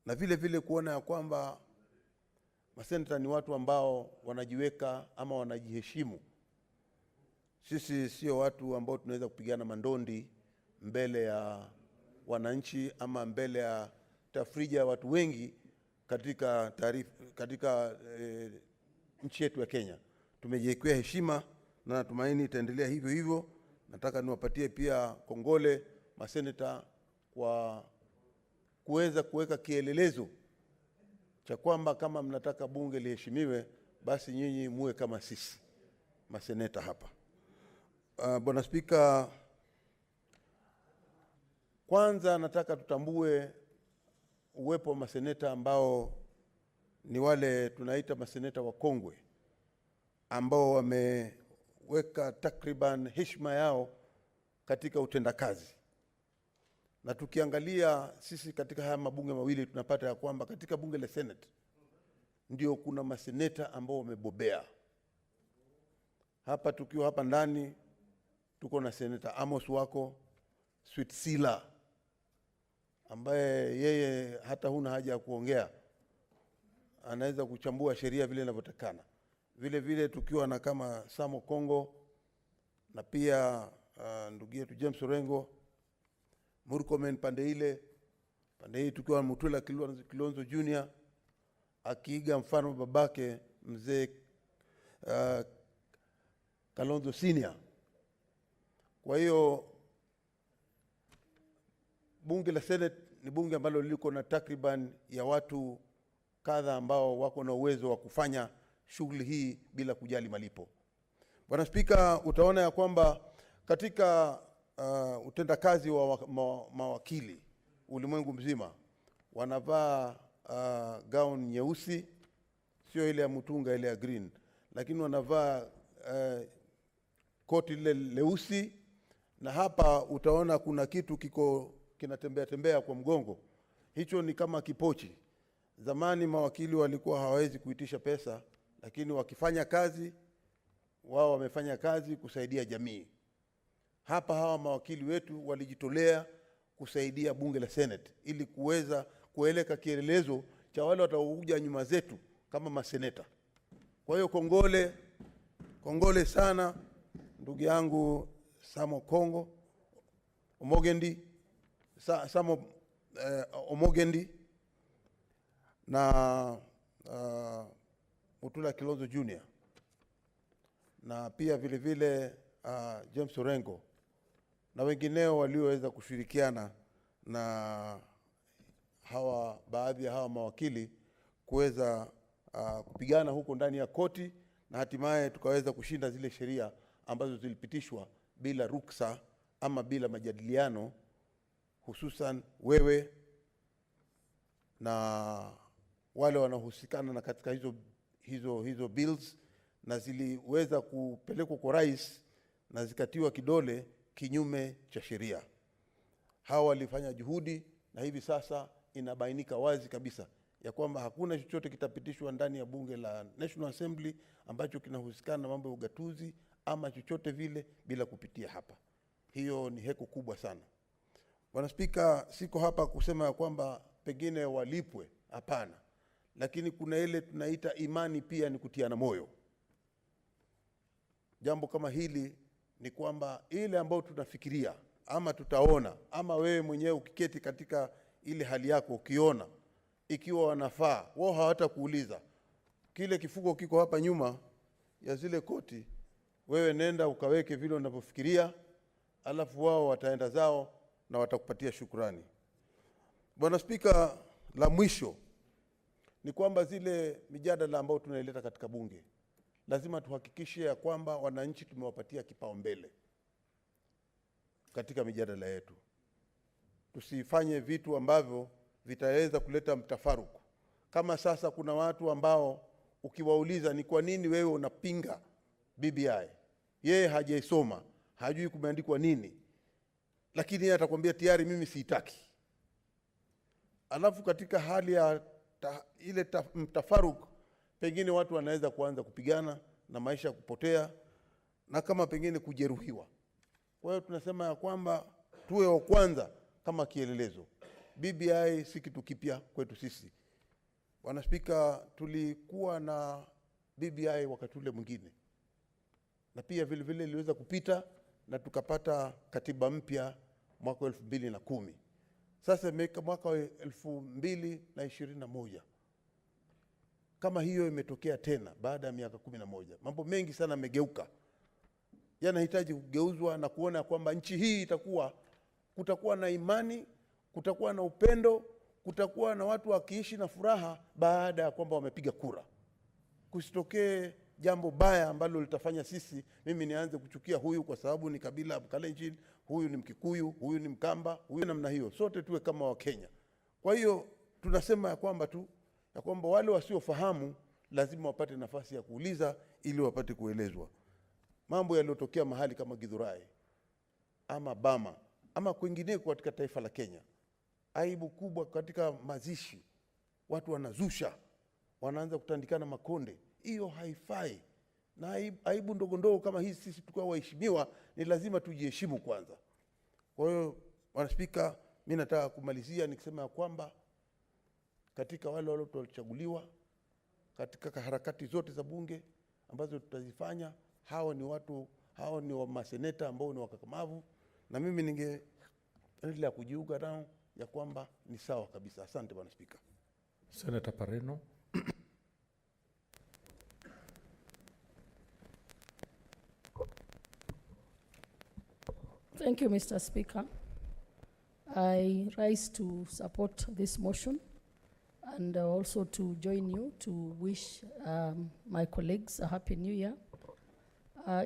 na vile vile kuona ya kwamba maseneta ni watu ambao wanajiweka ama wanajiheshimu. Sisi sio watu ambao tunaweza kupigana mandondi mbele ya wananchi ama mbele ya tafrija ya watu wengi katika nchi yetu ya Kenya. Tumejiwekea heshima na natumaini itaendelea hivyo hivyo. Nataka niwapatie pia kongole maseneta kwa kuweza kuweka kielelezo cha kwamba kama mnataka bunge liheshimiwe, basi nyinyi muwe kama sisi maseneta hapa. Bwana Spika, kwanza nataka tutambue uwepo wa maseneta ambao ni wale tunaita maseneta wakongwe ambao wameweka takriban heshima yao katika utendakazi. Na tukiangalia sisi katika haya mabunge mawili tunapata ya kwamba katika bunge la Senate ndio kuna maseneta ambao wamebobea. Hapa tukiwa hapa ndani tuko na Senator Amos wako Sweetsila, ambaye yeye hata huna haja ya kuongea, anaweza kuchambua sheria vile inavyotakana. Vile vile tukiwa na kama Samo Kongo, na pia ndugu yetu James Orengo, Murkomen pande hii tukiwa Mutula Kilonzo Junior akiiga mfano babake mzee Kalonzo Senior. Kwa hiyo bunge la Senate ni bunge ambalo liko na takriban ya watu kadha ambao wako na uwezo wa kufanya shughuli hii bila kujali malipo. Bwana Spika, utaona ya kwamba katika utendakazi wa mawakili ulimwengu mzima wanavaa gown nyeusi, sio ile ya mtunga, ile ya green, lakini wanavaa koti lile leusi, na hapa utaona kuna kitu kinatembea tembea kwa mgongo. Hicho ni kama kipochi. Zamani mawakili walikuwa hawawezi kuitisha pesa, lakini wakifanya kazi wao wamefanya kazi kusaidia jamii. Hapa hawa mawakili wetu walijitolea kusaidia bunge la Senate ili kuweza kueleka kielelezo cha wale wataokuja nyuma zetu kama maseneta. Kwa hiyo kongole sana ndugu yangu Samo Kongo Omogendi, Omogendi na Mutula Kilonzo Junior, na pia vile vile James Orengo na wengineo walioweza kushirikiana na baadhi ya hawa mawakili kuweza kupigana huko ndani ya koti, na hatimaye tukaweza kushinda zile sheria ambazo zilipitishwa bila ruksa ama bila majadiliano, hususan wewe na wale wanaohusikana na katika hizo bills, na ziliweza kupelekwa kwa rais na zikatiwa kidole kinyume cha sheria. Hawa walifanya juhudi, na hivi sasa inabainika wazi kabisa ya kwamba hakuna chochote kitapitishwa ndani ya bunge la National Assembly ambacho kinahusikana na mambo ya ugatuzi ama chochote vile bila kupitia hapa. Hiyo ni heko kubwa sana. Bwana Spika, siko hapa kusema ya kwamba pengine walipwe, hapana. Lakini kuna ile tunaita imani pia ni kutiana moyo. Jambo kama hili ni kwamba ile ambayo tunafikiria ama tutaona, ama wewe mwenyewe ukiketi katika ile hali yako ukiona ikiwa wanafaa, wao hawatakuuliza kile kifuko kiko hapa nyuma ya zile koti, wewe nenda ukaweke vile unavyofikiria, alafu wao wataenda zao na watakupatia shukrani. Bwana Spika, la mwisho ni kwamba zile mijadala ambayo tunaileta katika bunge lazima tuhakikishe ya kwamba wananchi tumewapatia kipaumbele katika mijadala yetu. Tusifanye vitu ambavyo vitaweza kuleta mtafaruku. Kama sasa kuna watu ambao ukiwauliza ni kwa nini wewe unapinga BBI, yeye hajaisoma, hajui kumeandikwa nini, lakini yeye atakwambia tayari mimi siitaki. Alafu katika hali ya mtafaruku, pengine watu wanaweza kuanza kupigana na maisha kupotea na kama pengine kujeruhiwa. Kwa hiyo tunasema ya kwamba tuwe wa kwanza kama kielelezo. BBI si kitu kipya kwetu sisi. Bwana Spika, tulikuwa na BBI wakati ule mwingine, na pia vile vile iliweza kupita na tukapata katiba mpya mwaka 2010. Sasa imeka mwaka 2021. Kama hiyo imetokea tena baada ya miaka 11, mambo mengi sana yamegeuka. Yanahitaji kugeuzwa na kuona kwamba nchi hii kutakuwa na imani, kutakuwa na upendo, kutakuwa na watu wakiishi na furaha baada ya kwamba wamepiga kura. Kusitokee jambo baya ambalo litafanya mimi nianze kuchukia huyu kwa sababu ni kabila ya Kalenjin, huyu ni Mkikuyu, huyu ni Mkamba, huyu namna hiyo. Sote tuwe kama Wakenya. Kwa hiyo tunasema ya kwamba wale wasiofahamu lazima wapate nafasi ya kuuliza ili wapate kuelezwa. Mambo yaliyotokea mahali kama Githurai ama Bama ama kwingineko katika taifa la Kenya, aibu kubwa katika mazishi, watu wanazusha, wanaanza kutandikana makonde. Hiyo haifai. Na aibu ndogo ndogo kama hizi sisi tukao waheshimiwa ni lazima tujiheshimu kwanza. Kwa hiyo Bwana Spika, mimi nataka kumalizia nikisema kwamba katika wale waliochaguliwa katika harakati zote za bunge ambazo tutazifanya, hao ni wa maseneta ambao ni wakakamavu, na mimi ningeendelea kujiunga nao ya kwamba ni sawa kabisa. Asante Bwana Spika.
Senator Pareno.
Thank you, Mr. Speaker. I rise to support this motion and also to join you to wish my colleagues a happy new year.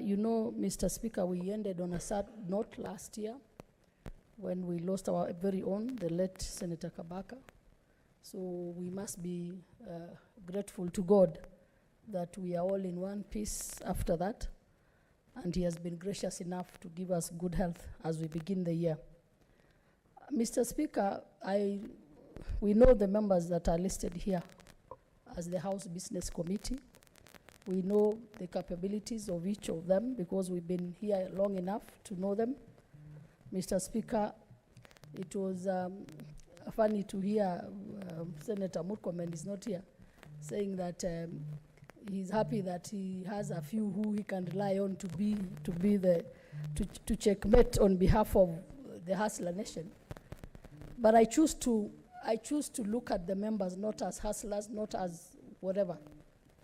You know, Mr. Speaker, we ended on a sad note last year when we lost our very own, the late Senator Kabaka. So we must be grateful to God that we are all in one piece after that. And he has been gracious enough to give us good health as we begin the year. Mr. Speaker, we know the members that are listed here as the House Business Committee. We know the capabilities of each of them because we've been here long enough to know them. Mr. Speaker, it was funny to hear Senator Murkomen is not here, saying that he's happy that he has a few who he can rely on to checkmate on behalf of the Hustler Nation. But I choose to look at the members not as hustlers, not as whatever.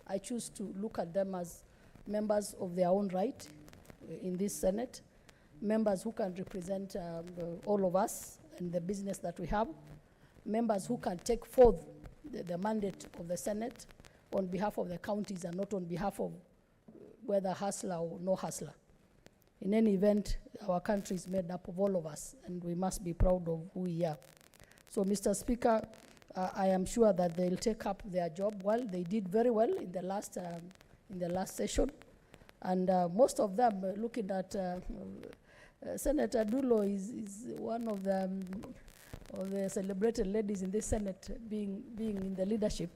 I choose to look at them as members of their own right in this Senate, members who can represent all of us and the business that we have, members who can take forth the mandate of the Senate on behalf of the counties and not on behalf of whether hustler or no hustler. In any event, our country is made up of all of us, and we must be proud of who we are. So, Mr. Speaker, I am sure that they'll take up their job well. They did very well in the last session. And most of them, looking at Senator Dulo is one of the celebrated ladies in this Senate, being in the leadership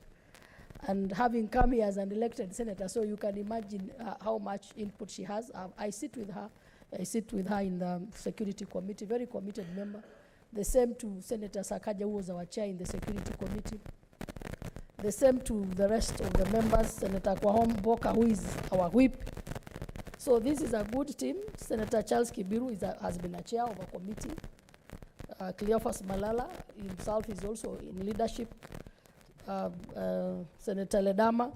and having come here as an elected senator. So you can imagine how much input she has. I sit with her. I sit with her in the Security Committee, very committed member. The same to Senator Sakaja, who was our chair in the Security Committee. The same to the rest of the members, Senator Kwahom Boka, who is our whip. So this is a good team. Senator Charles Kibiru has been a chair of a committee. Cleophas Malala himself is also in leadership. Senator Ledama.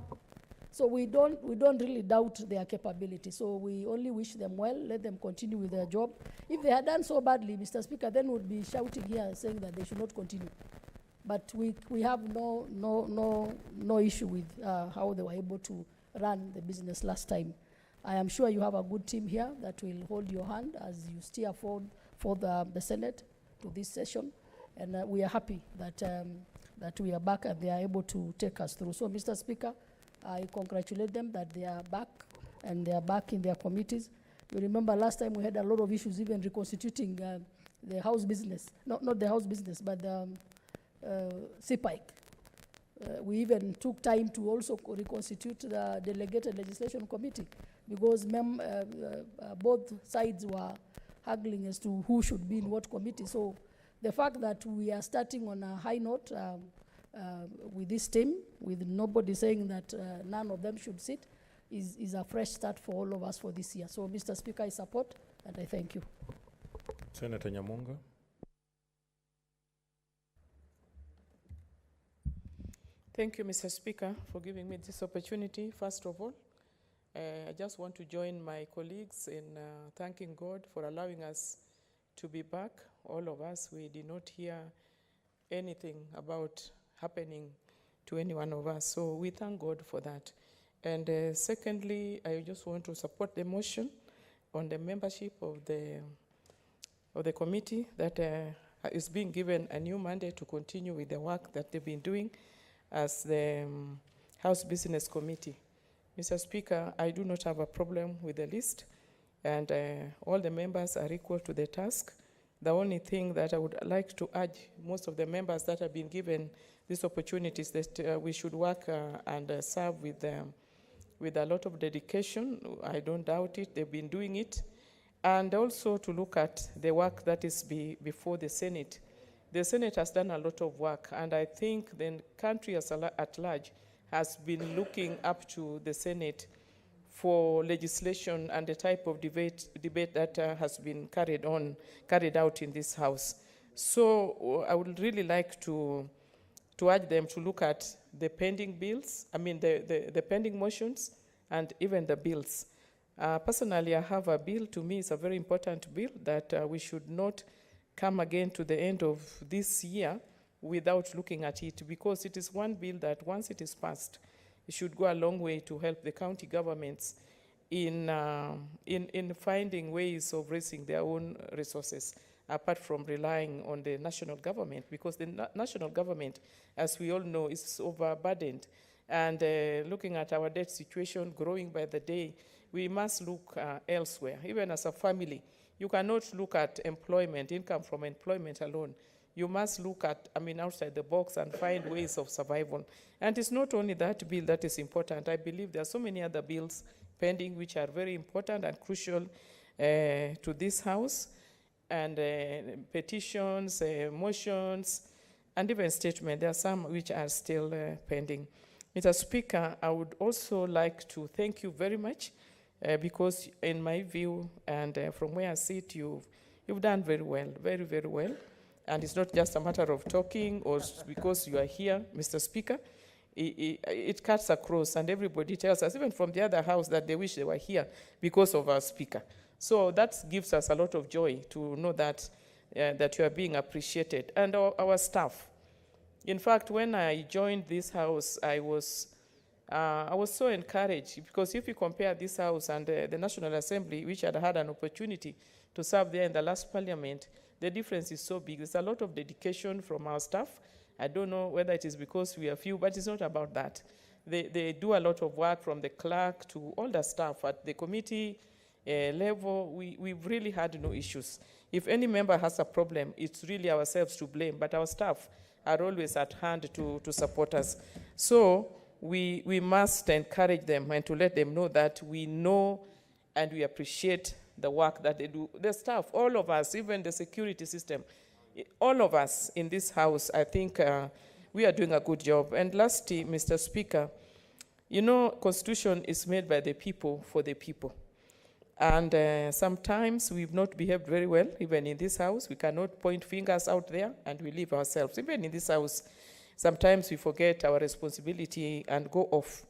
So we don't really doubt their capability. So we only wish them well, let them continue with their job. If they had done so badly, Mr. Speaker, then we'd be shouting here saying that they should not continue. But we have no issue with how they were able to run the business last time. I am sure you have a good team here that will hold your hand as you steer forward for the Senate to this session. And we are happy that we are back and they are able to take us through. So, Mr. Speaker, I congratulate them that they are back and they are back in their committees. You remember last time we had a lot of issues even reconstituting the House business. Not the House business, but the CPIC. We even took time to also reconstitute the Delegated Legislation Committee because both sides were haggling as to who should be in what committee. So the fact that we are starting on a high note with this team, with nobody saying that none of them should sit, is a fresh start for all of us for this year. So, Mr. Speaker, I support and I thank you.
Senator Nyamunga.
Thank you, Mr. Speaker, for giving me this opportunity. First of all, I just want to join my colleagues in thanking God for allowing us to be back. All of us, we did not hear anything about happening to any one of us. So we thank God for that. And secondly, I just want to support the motion on the membership of the committee that is being given a new mandate to continue with the work that they've been doing as the House Business Committee. Mr. Speaker, I do not have a problem with the list, and all the members are equal to the task. The only thing that I would like to urge most of the members that have been given these opportunities that we should work and serve with a lot of dedication. I don't doubt it. They've been doing it. And also to look at the work that is before the Senate. The Senate has done a lot of work, and I think the country at large has been looking up to the Senate for legislation and the type of debate that has been carried out in this House. So I would really like to urge them to look at the pending bills, the pending motions, and even the bills. Personally, I have a bill. To me, it's a very important bill that we should not come again to the end of this year without looking at it, because it is one bill that once it is passed, it should go a long way to help the county governments in finding ways of raising their own resources, apart from relying on the national government, because the national government, as we all know, is overburdened. And looking at our debt situation growing by the day, we must look elsewhere. Even as a family, you cannot look at employment, income from employment alone. You must look at, outside the box and find ways of survival. And it's not only that bill that is important. I believe there are so many other bills pending which are very important and crucial to this House, and petitions, motions, and even statements. There are some which are still pending. Mr. Speaker, I would also like to thank you very much because in my view and from where I sit, you've done very well, very, very well. And it's not just a matter of talking or because you are here, Mr. Speaker. It cuts across, and everybody tells us, even from the other house, that they wish they were here because of our Speaker. So that gives us a lot of joy to know that you are being appreciated. And our staff. In fact, when I joined this House, I was so encouraged, because if you compare this House and the National Assembly, which had had an opportunity to serve there in the last Parliament, the difference is so big. There's a lot of dedication from our staff, I don't know whether it is because we are few, but it's not about that. They do a lot of work from the clerk to all the staff at the committee level. We've really had no issues. If any member has a problem, it's really ourselves to blame, but our staff are always at hand to support us. So we must encourage them and to let them know that we know and we appreciate the work that they do. The staff, all of us, even the security system, all of us in this house, I think we are doing a good job. And lastly, Mr. Speaker, you know, Constitution is made by the people for the people. And sometimes we've not behaved very well, even in this house. We cannot point fingers out there and we leave ourselves. Even in this house, sometimes we forget our responsibility and go off.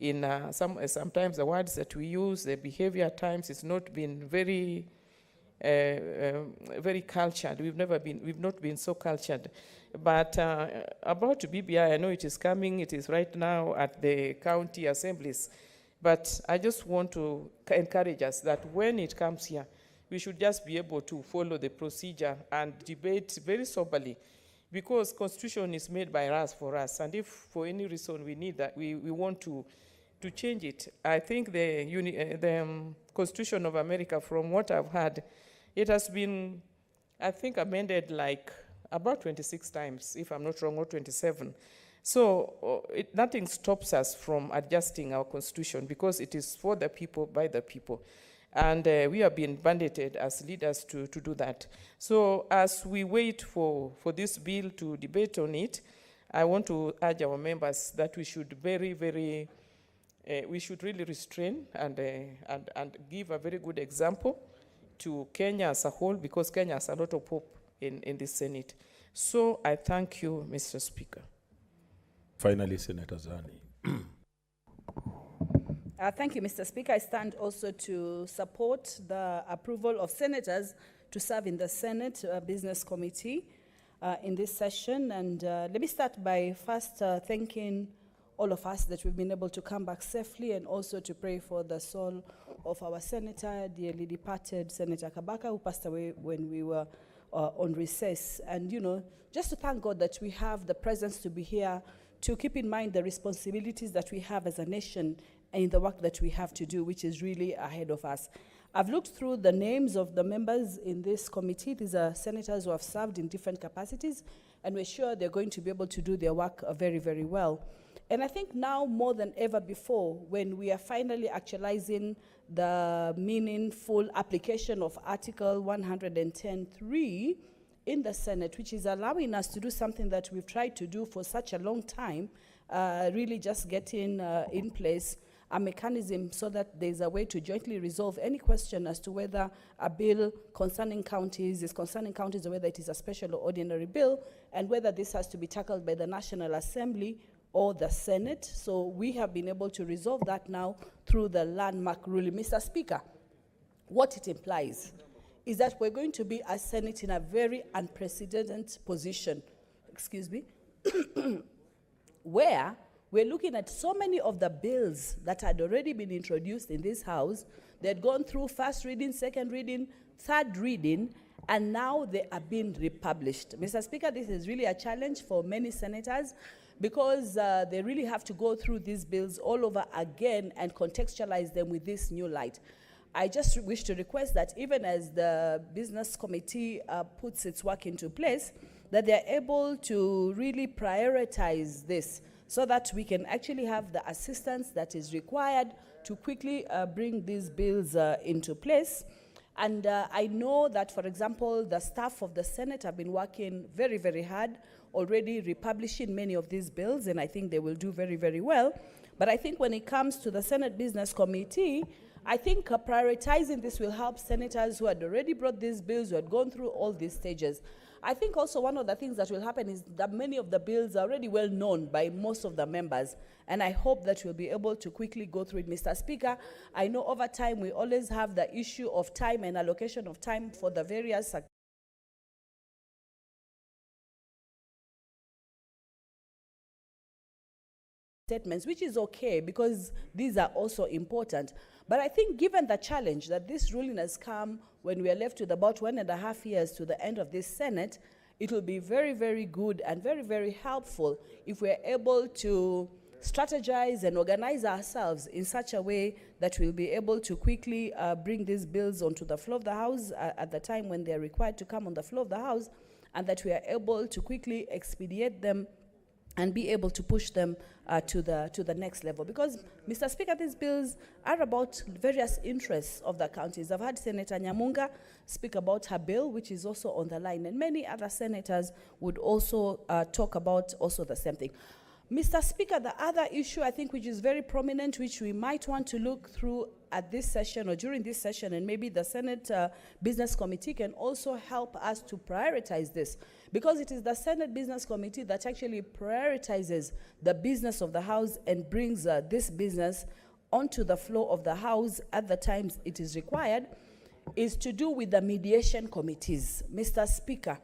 In sometimes the words that we use, the behavior at times has not been very, very cultured. We've not been so cultured. But about BBI, I know it is coming. It is right now at the county assemblies. But I just want to encourage us that when it comes here, we should just be able to follow the procedure and debate very soberly, because Constitution is made by us for us. And if for any reason we need that, we want to change it. I think the Constitution of America, from what I've heard, it has been, I think, amended like about 26 times, if I'm not wrong, or 27. So nothing stops us from adjusting our Constitution, because it is for the people, by the people. And we have been mandated as leaders to do that. So as we wait for this bill to debate on it, I want to urge our members that we should we should really restrain and give a very good example to Kenya as a whole, because Kenya has a lot of hope in this Senate. So I thank you, Mr. Speaker.
Finally, Senator Zani.
Thank you, Mr. Speaker. I stand also to support the approval of senators to serve in the Senate Business Committee in this session. And let me start by first thanking all of us that we've been able to come back safely, and also to pray for the soul of our senator, dearly departed Senator Kabaka, who passed away when we were on recess. And, you know, just to thank God that we have the presence to be here, to keep in mind the responsibilities that we have as a nation and in the work that we have to do, which is really ahead of us. I've looked through the names of the members in this committee. These are senators who have served in different capacities, and we're sure they're going to be able to do their work very, very well. And I think now more than ever before, when we are finally actualizing the meaningful application of Article 110(3) in the Senate, which is allowing us to do something that we've tried to do for such a long time, really just getting in place a mechanism so that there's a way to jointly resolve any question as to whether a bill concerning counties is concerning counties, or whether it is a special or ordinary bill, and whether this has to be tackled by the National Assembly or the Senate. So we have been able to resolve that now through the landmark ruling. Mr. Speaker, what it implies is that we're going to be a Senate in a very unprecedented position, where we're looking at so many of the bills that had already been introduced in this House. They had gone through first reading, second reading, third reading, and now they are being republished. Mr. Speaker, this is really a challenge for many senators, because they really have to go through these bills all over again and contextualize them with this new light. I just wish to request that even as the Business Committee puts its work into place, that they're able to really prioritize this so that we can actually have the assistance that is required to quickly bring these bills into place. And I know that, for example, the staff of the Senate have been working very, very hard, already republishing many of these bills, and I think they will do very, very well. But I think when it comes to the Senate Business Committee, I think prioritizing this will help senators who had already brought these bills, who had gone through all these stages. I think also one of the things that will happen is that many of the bills are already well known by most of the members, and I hope that we'll be able to quickly go through it. Mr. Speaker, I know over time we always have the issue of time and allocation of time for the various statements, which is okay because these are also important. But I think given the challenge that this ruling has come when we are left with about 1.5 years to the end of this Senate, it will be very, very good and very, very helpful if we're able to strategize and organize ourselves in such a way that we'll be able to quickly bring these bills onto the floor of the House at the time when they're required to come on the floor of the House, and that we are able to quickly expedite them and be able to push them to the next level. Because, Mr. Speaker, these bills are about various interests of the counties. I've had Senator Nyamunga speak about her bill, which is also on the line, and many other senators would also talk about also the same thing. Mr. Speaker, the other issue I think which is very prominent, which we might want to look through at this session or during this session, and maybe the Senate Business Committee can also help us to prioritize this, because it is the Senate Business Committee that actually prioritizes the business of the House and brings this business onto the floor of the House at the times it is required, is to do with the mediation committees. Mr. Speaker,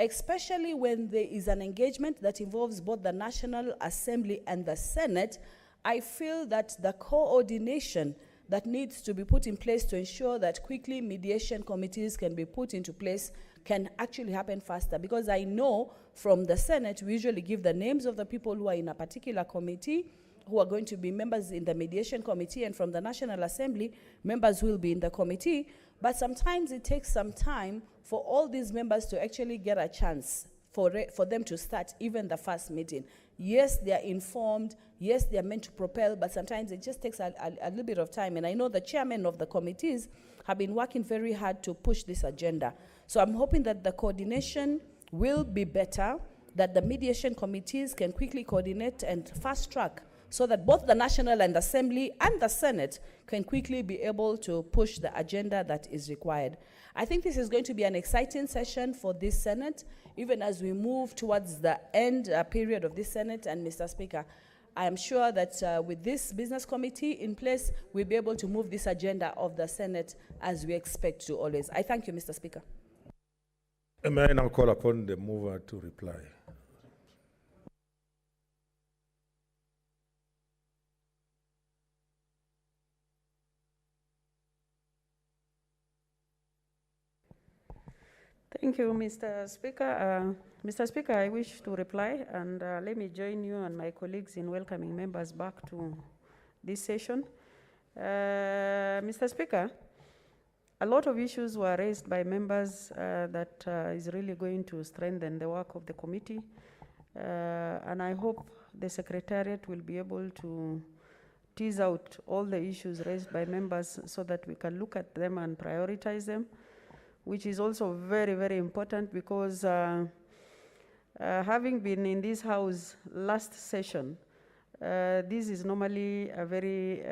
especially when there is an engagement that involves both the National Assembly and the Senate, I feel that the coordination that needs to be put in place to ensure that quickly mediation committees can be put into place can actually happen faster. Because I know from the Senate, we usually give the names of the people who are in a particular committee, who are going to be members in the mediation committee, and from the National Assembly, members will be in the committee. But sometimes it takes some time for all these members to actually get a chance for them to start even the first meeting. Yes, they are informed. Yes, they are meant to propel, but sometimes it just takes a little bit of time. And I know the chairmen of the committees have been working very hard to push this agenda. So I'm hoping that the coordination will be better, that the mediation committees can quickly coordinate and fast track, so that both the National and Assembly and the Senate can quickly be able to push the agenda that is required. I think this is going to be an exciting session for this Senate, even as we move towards the end period of this Senate. And Mr. Speaker, I am sure that with this business committee in place, we'll be able to move this agenda of the Senate as we expect to always. I thank you, Mr. Speaker.
May I now call upon the mover to reply?
Thank you, Mr. Speaker. Mr. Speaker, I wish to reply, and let me join you and my colleagues in welcoming members back to this session. Mr. Speaker, a lot of issues were raised by members that is really going to strengthen the work of the committee, and I hope the Secretariat will be able to tease out all the issues raised by members so that we can look at them and prioritize them, which is also very, very important, because having been in this House last session, this is normally a very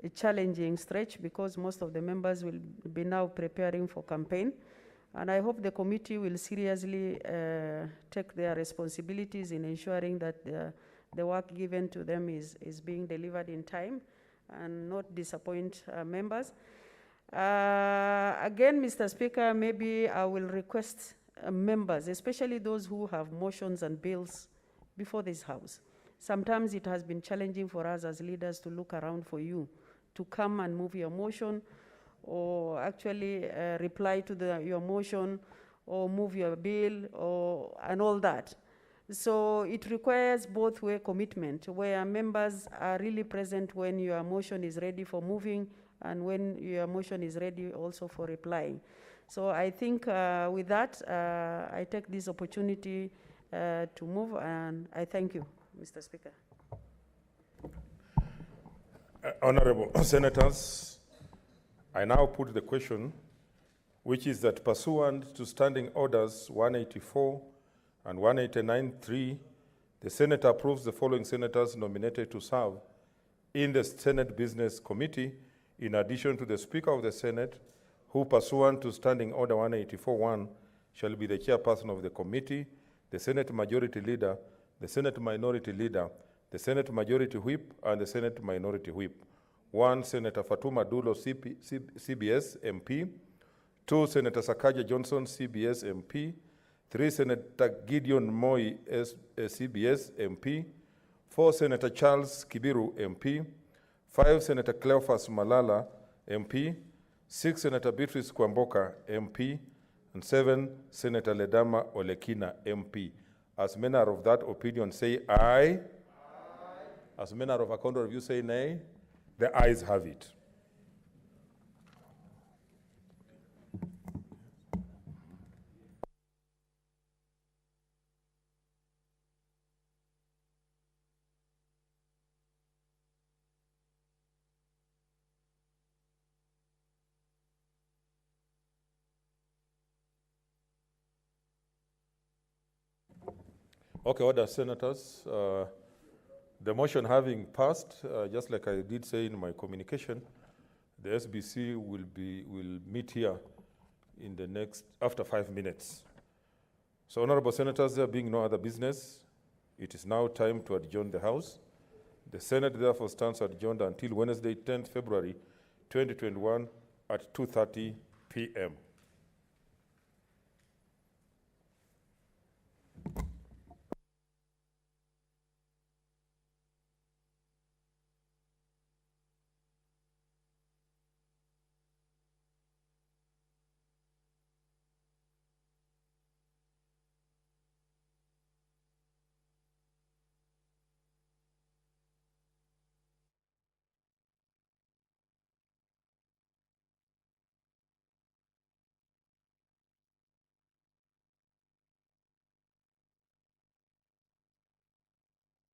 a challenging stretch, because most of the members will be now preparing for campaign. And I hope the committee will seriously take their responsibilities in ensuring that the work given to them is being delivered in time and not disappoint members. Again, Mr. Speaker, maybe I will request members, especially those who have motions and bills before this House. Sometimes it has been challenging for us as leaders to look around for you to come and move your motion, or actually reply to your motion, or move your bill, and all that. So it requires both-way commitment, where members are really present when your motion is ready for moving, and when your motion is ready also for replying. So I think with that, I take this opportunity to move, and I thank you, Mr. Speaker.
Honorable Senators, I now put the question, which is that pursuant to Standing Orders 184 and 189.3, the Senate approves the following senators nominated to serve in the Senate Business Committee, in addition to the Speaker of the Senate, who pursuant to Standing Order 184.1 shall be the chairperson of the committee, the Senate Majority Leader, the Senate Minority Leader, the Senate Majority Whip, and the Senate Minority Whip. 1, Senator Fatuma Dulo, CBS MP. 2, Senator Sakaja Johnson, CBS MP. 3, Senator Gideon Moi, CBS MP. 4, Senator Charles Kibiru, MP. 5, Senator Cleophas Malala, MP. 6, Senator Beatrice Kwamboka, MP. And 7, Senator Ledama Olekina, MP. As many are of that opinion, say aye. As many are of a counter of you, say nay. The ayes have it. Okay, order, senators. The motion having passed, just like I did say in my communication, the SBC will meet here in the next, after 5 minutes. So, honorable senators, there being no other business, it is now time to adjourn the House. The Senate therefore stands adjourned until Wednesday, 10th February 2021 at 2:30 p.m.